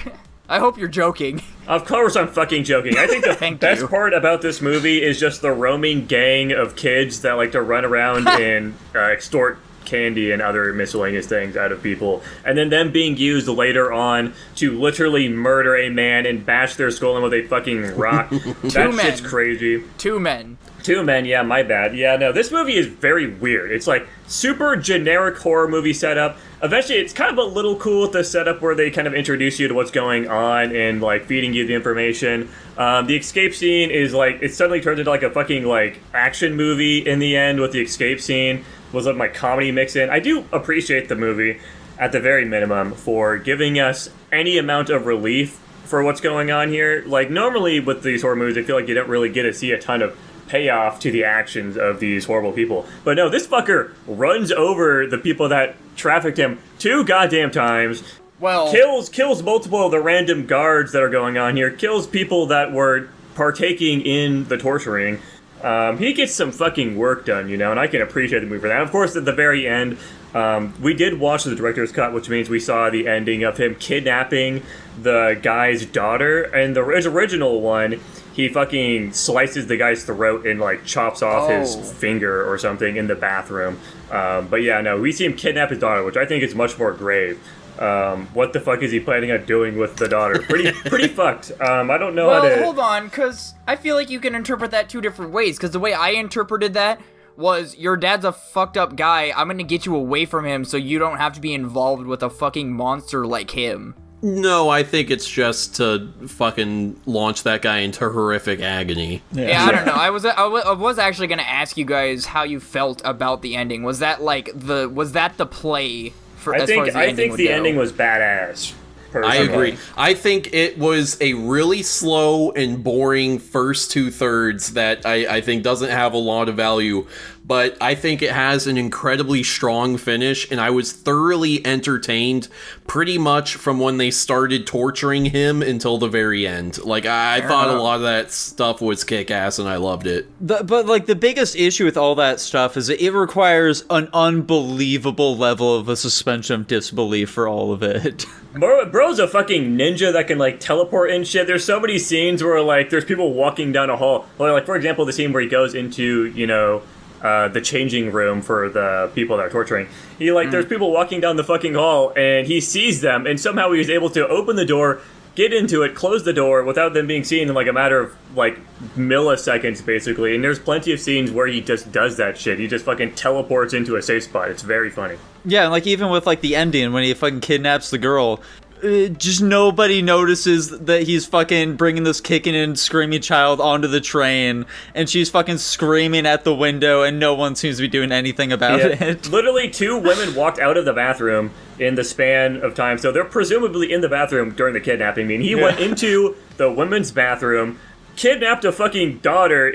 I hope you're joking. Of course I'm fucking joking. I think the best part about this movie is just the roaming gang of kids that like to run around and extort candy and other miscellaneous things out of people, and then them being used later on to literally murder a man and bash their skull in with a fucking rock. That shit's crazy. Two men, yeah, my bad. Yeah, no, this movie is very weird. It's like super generic horror movie setup. Eventually, it's kind of a little cool with the setup where they kind of introduce you to what's going on and like feeding you the information. The escape scene is like, it suddenly turns into like a fucking like action movie in the end with the escape scene. Was like my comedy mix in. I do appreciate the movie, at the very minimum, for giving us any amount of relief for what's going on here. Like, normally with these horror movies, I feel like you don't really get to see a ton of payoff to the actions of these horrible people. But no, this fucker runs over the people that trafficked him 2 goddamn times. Well, kills multiple of the random guards that are going on here. Kills people that were partaking in the torturing. He gets some fucking work done, and I can appreciate the movie for that. Of course, at the very end, we did watch the director's cut, which means we saw the ending of him kidnapping the guy's daughter. And the original one, he fucking slices the guy's throat and, like, chops off his finger or something in the bathroom. But yeah, no, we see him kidnap his daughter, which I think is much more grave. What the fuck is he planning on doing with the daughter? Pretty fucked. I don't know how to... Well, hold on, because I feel like you can interpret that 2 different ways, because the way I interpreted that was, your dad's a fucked up guy, I'm gonna get you away from him so you don't have to be involved with a fucking monster like him. No, I think it's just to fucking launch that guy into horrific agony. Yeah, I don't know. I was actually gonna ask you guys how you felt about the ending. Was that the play? I think the ending was badass. Personally. I agree. I think it was a really slow and boring first 2/3 that I think doesn't have a lot of value, but I think it has an incredibly strong finish, and I was thoroughly entertained pretty much from when they started torturing him until the very end. Like, I thought a lot of that stuff was kick-ass, and I loved it. But like, the biggest issue with all that stuff is that it requires an unbelievable level of a suspension of disbelief for all of it. Bro's a fucking ninja that can, like, teleport and shit. There's so many scenes where, like, there's people walking down a hall. Like, for example, the scene where he goes into, the changing room for the people that are torturing. There's people walking down the fucking hall, and he sees them, and somehow he was able to open the door, get into it, close the door without them being seen in like a matter of like milliseconds, basically. And there's plenty of scenes where he just does that shit. He just fucking teleports into a safe spot. It's very funny. Yeah, and like even with like the ending when he fucking kidnaps the girl, just nobody notices that he's fucking bringing this kicking and screaming child onto the train, and she's fucking screaming at the window, and no one seems to be doing anything about it. Literally 2 women walked out of the bathroom in the span of time, so they're presumably in the bathroom during the kidnapping. I mean, he went into the women's bathroom, kidnapped a fucking daughter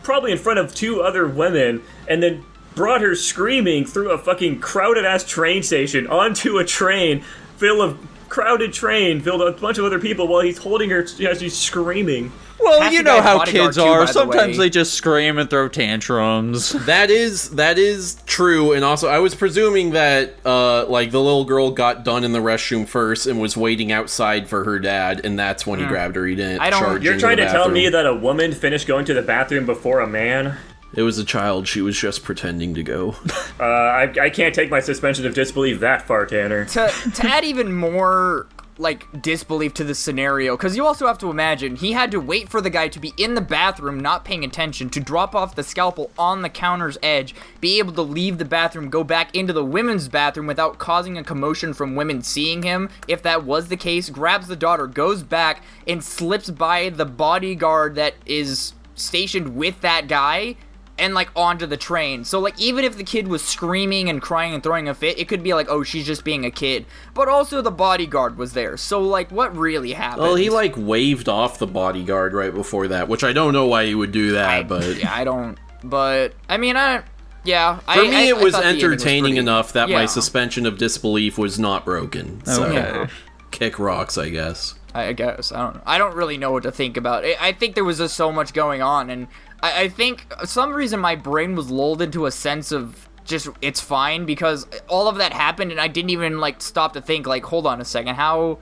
probably in front of 2 other women, and then brought her screaming through a fucking crowded ass train station onto a train crowded train filled with a bunch of other people while he's holding her as she's screaming. Well, you know how kids are. Too, sometimes they just scream and throw tantrums. That is true, and also I was presuming that like the little girl got done in the restroom first and was waiting outside for her dad, and that's when he grabbed her. He didn't. You're trying to tell me that a woman finished going to the bathroom before a man? It was a child. She was just pretending to go. I can't take my suspension of disbelief that far, Tanner. To add even more, like, disbelief to the scenario, because you also have to imagine, he had to wait for the guy to be in the bathroom, not paying attention, to drop off the scalpel on the counter's edge, be able to leave the bathroom, go back into the women's bathroom without causing a commotion from women seeing him, if that was the case, grabs the daughter, goes back, and slips by the bodyguard that is stationed with that guy, and, like, onto the train. So, like, even if the kid was screaming and crying and throwing a fit, it could be like, oh, she's just being a kid. But also the bodyguard was there. So, like, what really happened? Well, he, like, waved off the bodyguard right before that, which I don't know why he would do that, but... Yeah, I don't... But, I mean, yeah. For me, it was entertaining enough that my suspension of disbelief was not broken. So, Okay. Kick rocks, I guess. I guess. I don't really know what to think about it. I think there was just so much going on, and I think some reason my brain was lulled into a sense of just, it's fine, because all of that happened, and I didn't even, like, stop to think, like, hold on a second, how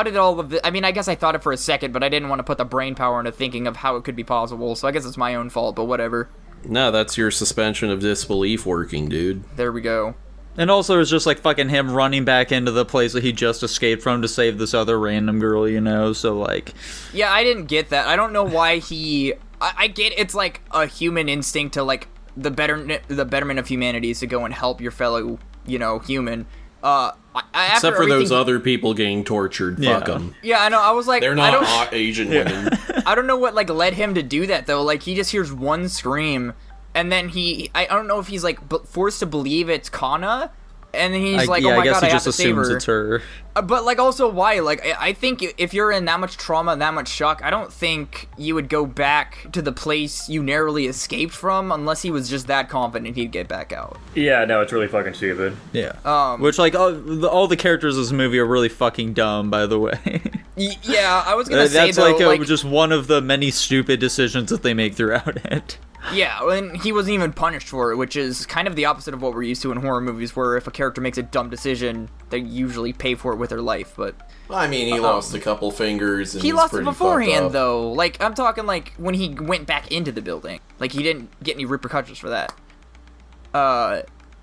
did all of this... I mean, I guess I thought it for a second, but I didn't want to put the brain power into thinking of how it could be possible, so I guess it's my own fault, but whatever. No, that's your suspension of disbelief working, dude. There we go. And also, it's just like fucking him running back into the place that he just escaped from to save this other random girl, you know? So, like... Yeah, I didn't get that. I don't know why he... I get it's like a human instinct to, like, the betterment of humanity is to go and help your fellow, you know, human. Except for those other people getting tortured. Yeah. Fuck them. Yeah, I know. I was like... They're not hot Asian women. I don't know what, like, led him to do that, though. Like, he just hears one scream... And then I don't know if he's, like, forced to believe it's Kana, and then he's like, oh my god, I have to save her. I guess he just assumes it's her. But, like, also, why? Like, I think if you're in that much trauma and that much shock, I don't think you would go back to the place you narrowly escaped from unless he was just that confident he'd get back out. Yeah, no, it's really fucking stupid. Yeah. Which, like, all the characters in this movie are really fucking dumb, by the way. Yeah, I was gonna say, that's though, like just one of the many stupid decisions that they make throughout it. Yeah, and he wasn't even punished for it, which is kind of the opposite of what we're used to in horror movies, where if a character makes a dumb decision, they usually pay for it with their life, but... I mean, he lost a couple fingers, and he lost it pretty beforehand, though. Like, I'm talking, like, when he went back into the building. Like, he didn't get any repercussions for that.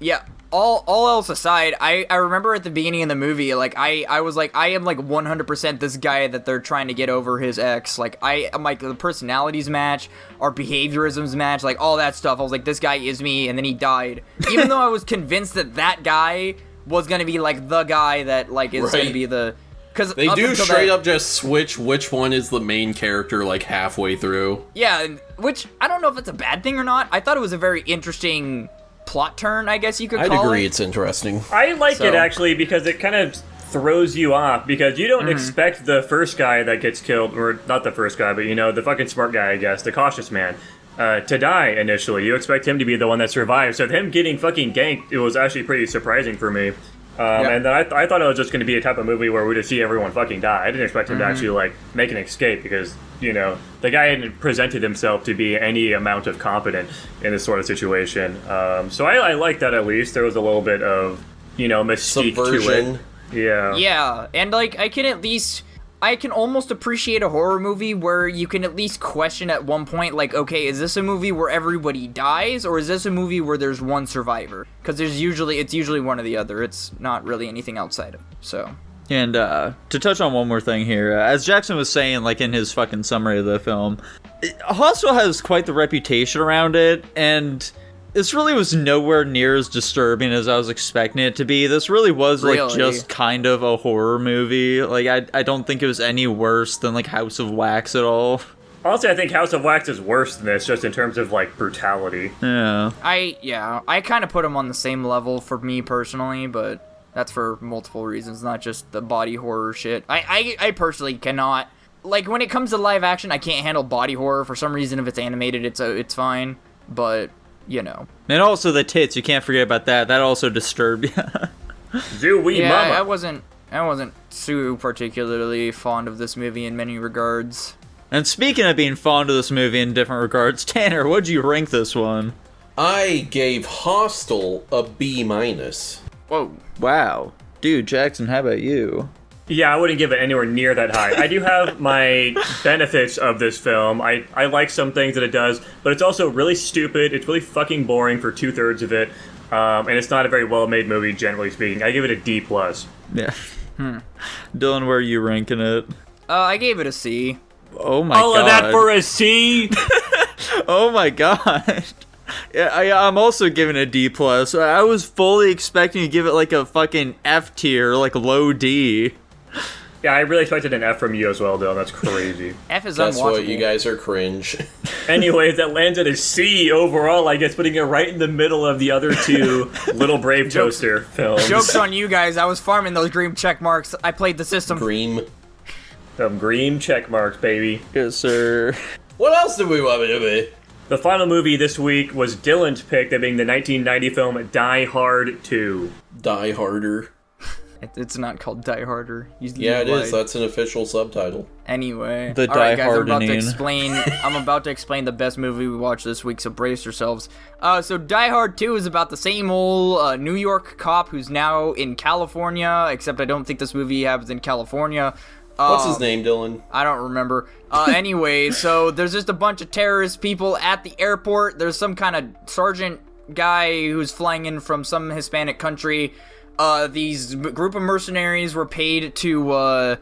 Yeah, all else aside, I remember at the beginning of the movie, like, I was like, I am, like, 100% this guy that they're trying to get over his ex. Like, I'm like, the personalities match, our behaviorisms match, like, all that stuff. I was like, this guy is me, and then he died. Even though I was convinced that guy was gonna be, like, the guy that, like, is gonna be the... Cause they do straight up just switch which one is the main character, like, halfway through. Yeah, which, I don't know if it's a bad thing or not. I thought it was a very interesting plot turn, I guess you could call it. I'd agree it's interesting. I like it, actually, because it kind of throws you off, because you don't expect the first guy that gets killed, or not the first guy, but, you know, the fucking smart guy, I guess, the cautious man, to die initially. You expect him to be the one that survives, so him getting fucking ganked, it was actually pretty surprising for me. And then I thought it was just going to be a type of movie where we just see everyone fucking die. I didn't expect him to actually, like, make an escape, because, you know, the guy hadn't presented himself to be any amount of competent in this sort of situation. So I like that, at least. There was a little bit of, you know, mystique subversion to it. Yeah. Yeah, and, like, I can almost appreciate a horror movie where you can at least question at one point, like, okay, is this a movie where everybody dies, or is this a movie where there's one survivor? Because it's usually one or the other. It's not really anything outside of it, so... And to touch on one more thing here, as Jackson was saying, like in his fucking summary of the film, Hostel has quite the reputation around it, and this really was nowhere near as disturbing as I was expecting it to be. This really was like just kind of a horror movie. Like I don't think it was any worse than like House of Wax at all. Honestly, I think House of Wax is worse than this, just in terms of like brutality. Yeah. I kind of put them on the same level for me personally, but that's for multiple reasons, not just the body horror shit. I personally cannot, like, when it comes to live action, I can't handle body horror. For some reason, if it's animated, it's fine. But, you know. And also the tits, you can't forget about that. That also disturbed you. Mama. I wasn't too particularly fond of this movie in many regards. And speaking of being fond of this movie in different regards, Tanner, what'd you rank this one? I gave Hostel a B-. Whoa. Wow. Dude, Jackson, how about you? Yeah, I wouldn't give it anywhere near that high. I do have my benefits of this film. I like some things that it does, but it's also really stupid. It's really fucking boring for 2/3 of it, and it's not a very well-made movie, generally speaking. I give it a D+. Yeah. Dylan, where are you ranking it? I gave it a C. Oh my god. All of that for a C? Oh my god. Yeah, I'm also giving it a D+. I was fully expecting to give it like a fucking F tier, like low D. Yeah, I really expected an F from you as well, Dylan. That's crazy. F is That's unwatchable. what you guys are cringe. Anyways, that lands at a C overall, I guess, putting it right in the middle of the other two Little Brave Toaster films. Joke's on you guys. I was farming those green check marks. I played the system. Green. Some green check marks, baby. Yes, sir. What else did we want me to be? The final movie this week was Dylan's pick, that being the 1990 film Die Hard 2. Die Harder. It's not called Die Harder. Yeah, it is. That's an official subtitle. Anyway. The all right, Die guys, I'm about to Hardening. I'm about to explain the best movie we watched this week, so brace yourselves. So Die Hard 2 is about the same old New York cop who's now in California, except I don't think this movie happens in California. What's his name, Dylan? I don't remember. Anyway, so there's just a bunch of terrorist people at the airport. There's some kind of sergeant guy who's flying in from some Hispanic country. These group of mercenaries were paid to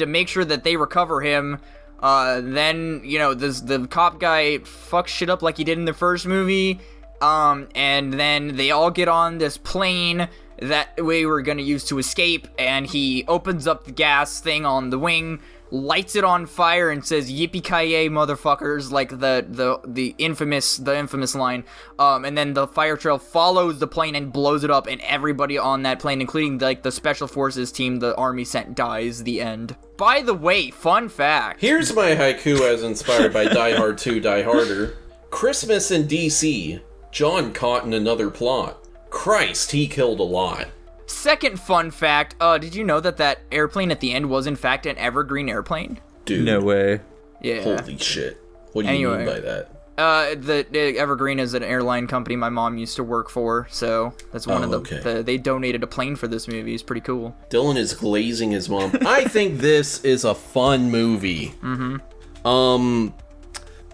make sure that they recover him. Then, you know, the cop guy fucks shit up like he did in the first movie. And then they all get on this plane that we were gonna use to escape, and he opens up the gas thing on the wing, lights it on fire, and says "Yippee-ki-yay, motherfuckers!" like the infamous line. And then the fire trail follows the plane and blows it up, and everybody on that plane, including like the special forces team the army sent, dies. The end. By the way, fun fact. Here's my haiku as inspired by Die Hard 2, Die Harder. Christmas in D.C. John caught in another plot. Christ, he killed a lot. Second fun fact, did you know that airplane at the end was in fact an evergreen airplane? Dude. No way. Yeah. Holy shit. What do you mean by that? The Evergreen is an airline company my mom used to work for, so that's one of the they donated a plane for this movie. It's pretty cool. Dylan is glazing his mom. I think this is a fun movie.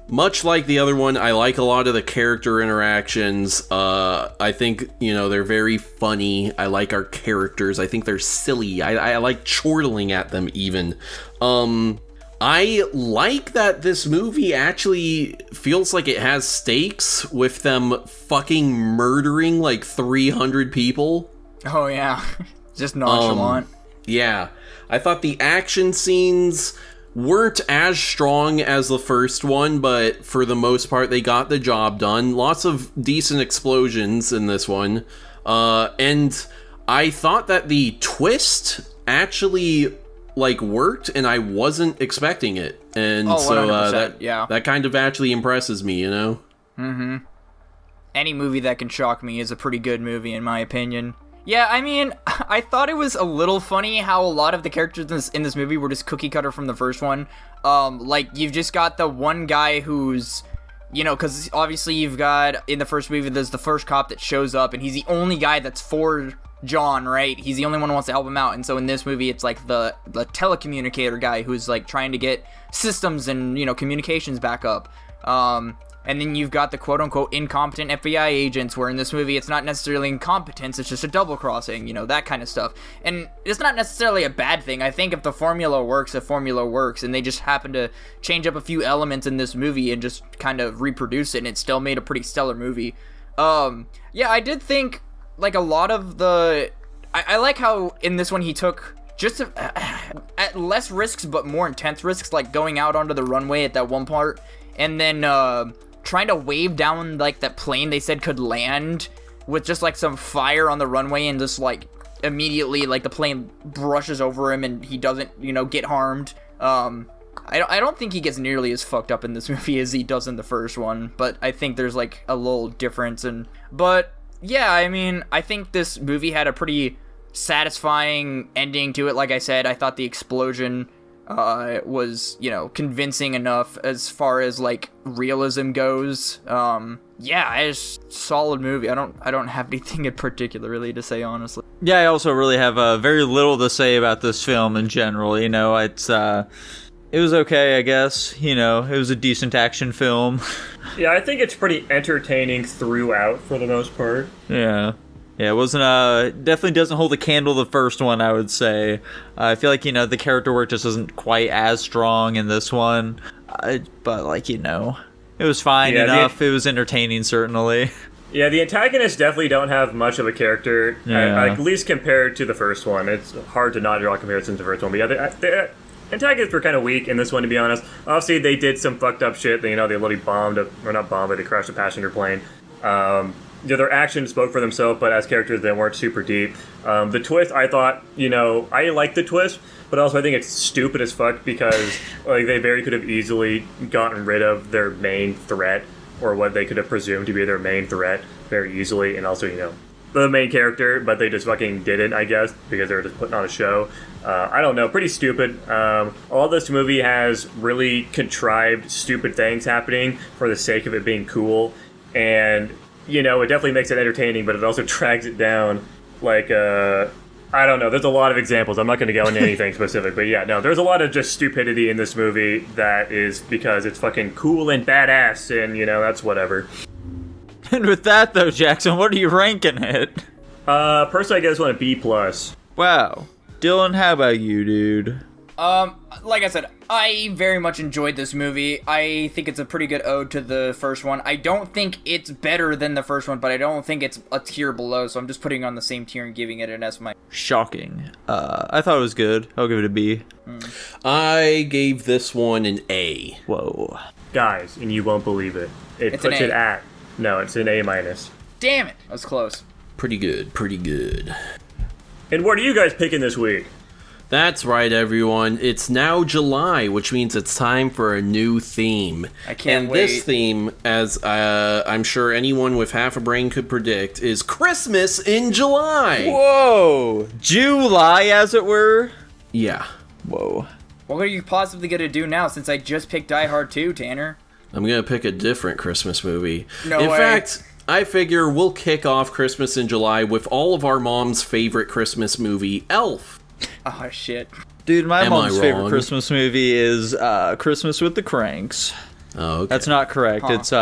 Much like the other one, I like a lot of the character interactions. I think, you know, they're very funny. I like our characters. I think they're silly. I like chortling at them even. I like that this movie actually feels like it has stakes with them fucking murdering like 300 people. Oh yeah, just nonchalant. Yeah, I thought the action scenes weren't as strong as the first one, but for the most part they got the job done. Lots of decent explosions in this one, and I thought that the twist actually like worked, and I wasn't expecting it, and so that kind of actually impresses me, you know. Any movie that can shock me is a pretty good movie in my opinion. Yeah, I mean, I thought it was a little funny how a lot of the characters in this movie were just cookie cutter from the first one. Like, you've just got the one guy who's, you know, because obviously you've got, in the first movie, there's the first cop that shows up, and he's the only guy that's for John, right? He's the only one who wants to help him out, and so in this movie, it's like the telecommunicator guy who's, like, trying to get systems and, you know, communications back up. And then you've got the quote-unquote incompetent FBI agents, where in this movie it's not necessarily incompetence, it's just a double-crossing, you know, that kind of stuff. And it's not necessarily a bad thing. I think if the formula works, and they just happen to change up a few elements in this movie and just kind of reproduce it, and it still made a pretty stellar movie. Yeah, I did think, like, a lot of the... I like how in this one he took just at less risks but more intense risks, like going out onto the runway at that one part, and then trying to wave down like that plane they said could land with just like some fire on the runway, and just like immediately like the plane brushes over him and he doesn't, you know, get harmed. I don't think he gets nearly as fucked up in this movie as he does in the first one, but I think there's like a little difference. But yeah, I mean, I think this movie had a pretty satisfying ending to it. Like I said, I thought the explosion was, you know, convincing enough as far as like realism goes. Yeah, it's solid movie. I don't have anything in particular really to say, honestly. Yeah, I also really have very little to say about this film in general. You know, it was okay, I guess. You know, it was a decent action film. Yeah, I think it's pretty entertaining throughout for the most part. Yeah. Yeah, it wasn't, definitely doesn't hold a candle to the first one, I would say. I feel like, you know, the character work just isn't quite as strong in this one. But, like, you know, it was fine enough. It was entertaining, certainly. Yeah, the antagonists definitely don't have much of a character, at least compared to the first one. It's hard to not draw comparisons to the first one. But yeah, the antagonists were kind of weak in this one, to be honest. Obviously, they did some fucked up shit. You know, they literally they crashed a passenger plane. Yeah, their actions spoke for themselves, but as characters, they weren't super deep. The twist, I thought, you know, I liked the twist, but also I think it's stupid as fuck because like they very could have easily gotten rid of their main threat, or what they could have presumed to be their main threat, very easily, and also, you know, the main character, but they just fucking didn't, I guess, because they were just putting on a show. I don't know, pretty stupid. All this movie has really contrived stupid things happening for the sake of it being cool, and you know, it definitely makes it entertaining, but it also drags it down. Like, I don't know. There's a lot of examples. I'm not going to go into anything specific, but yeah, no, there's a lot of just stupidity in this movie that is because it's fucking cool and badass, and, you know, that's whatever. And with that, though, Jackson, what are you ranking it? Personally, I guess I want a B+. Wow. Dylan, how about you, dude? Like I said, I very much enjoyed this movie. I think it's a pretty good ode to the first one. I don't think it's better than the first one, but I don't think it's a tier below, so I'm just putting it on the same tier and giving it an S-. Shocking. I thought it was good. I'll give it a B. I gave this one an A. Whoa. Guys, and you won't believe it. It's an A-. Damn it. That was close. Pretty good. And what are you guys picking this week? That's right, everyone. It's now July, which means it's time for a new theme. I can't wait. And this wait. theme, as I'm sure anyone with half a brain could predict, is Christmas in July. Whoa! July, as it were? Yeah. Whoa. What are you possibly going to do now, since I just picked Die Hard 2, Tanner? I'm going to pick a different Christmas movie. No In way. fact, I figure we'll kick off Christmas in July with all of our mom's favorite Christmas movie, Elf. Oh, shit. Dude, my Am I mom's favorite wrong? Christmas movie is Christmas with the Cranks. Oh, okay. That's not correct. Huh. It's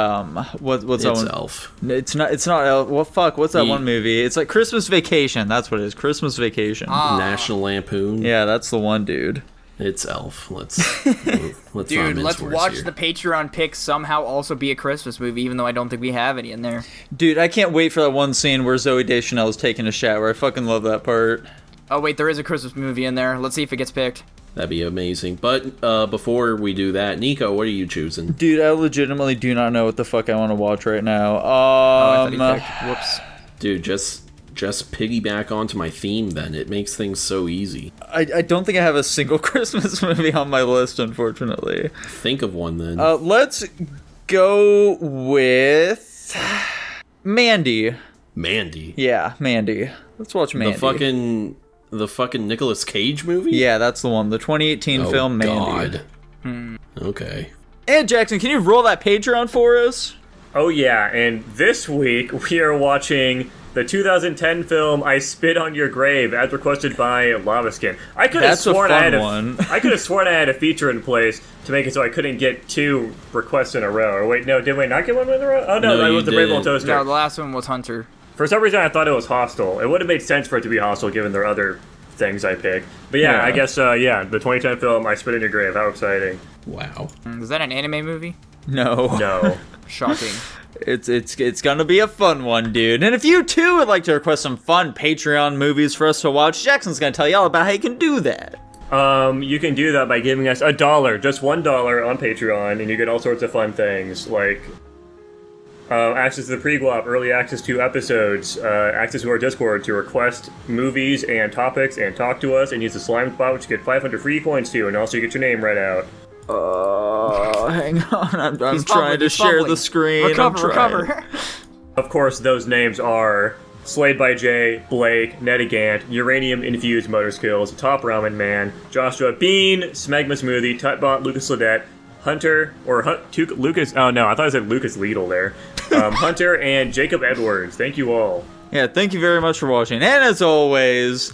what's that It's one? Elf. It's not Elf. Well, fuck, what's that Ye- one movie? It's like Christmas Vacation. That's what it is. Christmas Vacation. National Lampoon. Yeah, that's the one, dude. It's Elf. Let's not Dude, mince let's words watch here. the Patreon pick somehow also be a Christmas movie, even though I don't think we have any in there. Dude, I can't wait for that one scene where Zooey Deschanel is taking a shower. I fucking love that part. Oh, wait, there is a Christmas movie in there. Let's see if it gets picked. That'd be amazing. But before we do that, Nico, what are you choosing? Dude, I legitimately do not know what the fuck I want to watch right now. I thought he picked. Whoops. Dude, just piggyback onto my theme then. It makes things so easy. I don't think I have a single Christmas movie on my list, unfortunately. Think of one then. Let's go with Mandy. Mandy. Yeah, Mandy. Let's watch Mandy. The fucking Nicolas Cage movie? Yeah, that's the one. The 2018 Oh, film Mandy. God. Okay. And Jackson, can you roll that Patreon for us? Oh yeah, and this week we are watching the 2010 film I Spit on Your Grave, as requested by Lava Skin. I could have That's a sworn fun I had one. I could have sworn I had a feature in place, to make it so I couldn't get 2 requests in a row. Or wait, no, did we not get one in a row? Oh no, No, that you was the Brave Little didn't. Toaster. No, the last one was Hunter. For some reason, I thought it was Hostel. It would have made sense for it to be Hostel given their other things I picked. But yeah, Yeah. I guess, the 2010 film, I Spit in Your Grave. How exciting. Wow. Is that an anime movie? No. No. Shocking. It's gonna be a fun one, dude. And if you too would like to request some fun Patreon movies for us to watch, Jackson's gonna tell you all about how you can do that. You can do that by giving us $1, just $1 on Patreon, and you get all sorts of fun things, like access to the pre-guap, early access to episodes, access to our Discord to request movies and topics and talk to us, and use the slime spot, which you get 500 free coins to, and also you get your name read out. Hang on, I'm He's trying to he's share fumbling. the screen. Recover. Of course, those names are Slayed by Jay, Blake, Netigant, Uranium Infused Motor Skills, Top Ramen Man, Joshua Bean, Smegma Smoothie, Tutbot, Lucas Ledette, Hunter, Lucas, oh no, I thought I said Lucas Liedel there. Hunter and Jacob Edwards. Thank you all. Yeah, thank you very much for watching. And as always,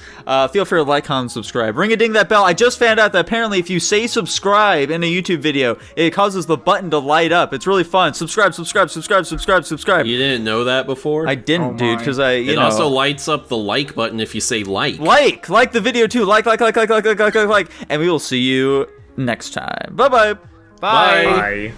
feel free to like, comment, subscribe. Ring a ding that bell. I just found out that apparently if you say subscribe in a YouTube video, it causes the button to light up. It's really fun. Subscribe. You didn't know that before? I didn't, Oh dude, my. because It also lights up the like button if you say like. like the video too. Like. And we will see you next time. Bye-bye. Bye. Bye.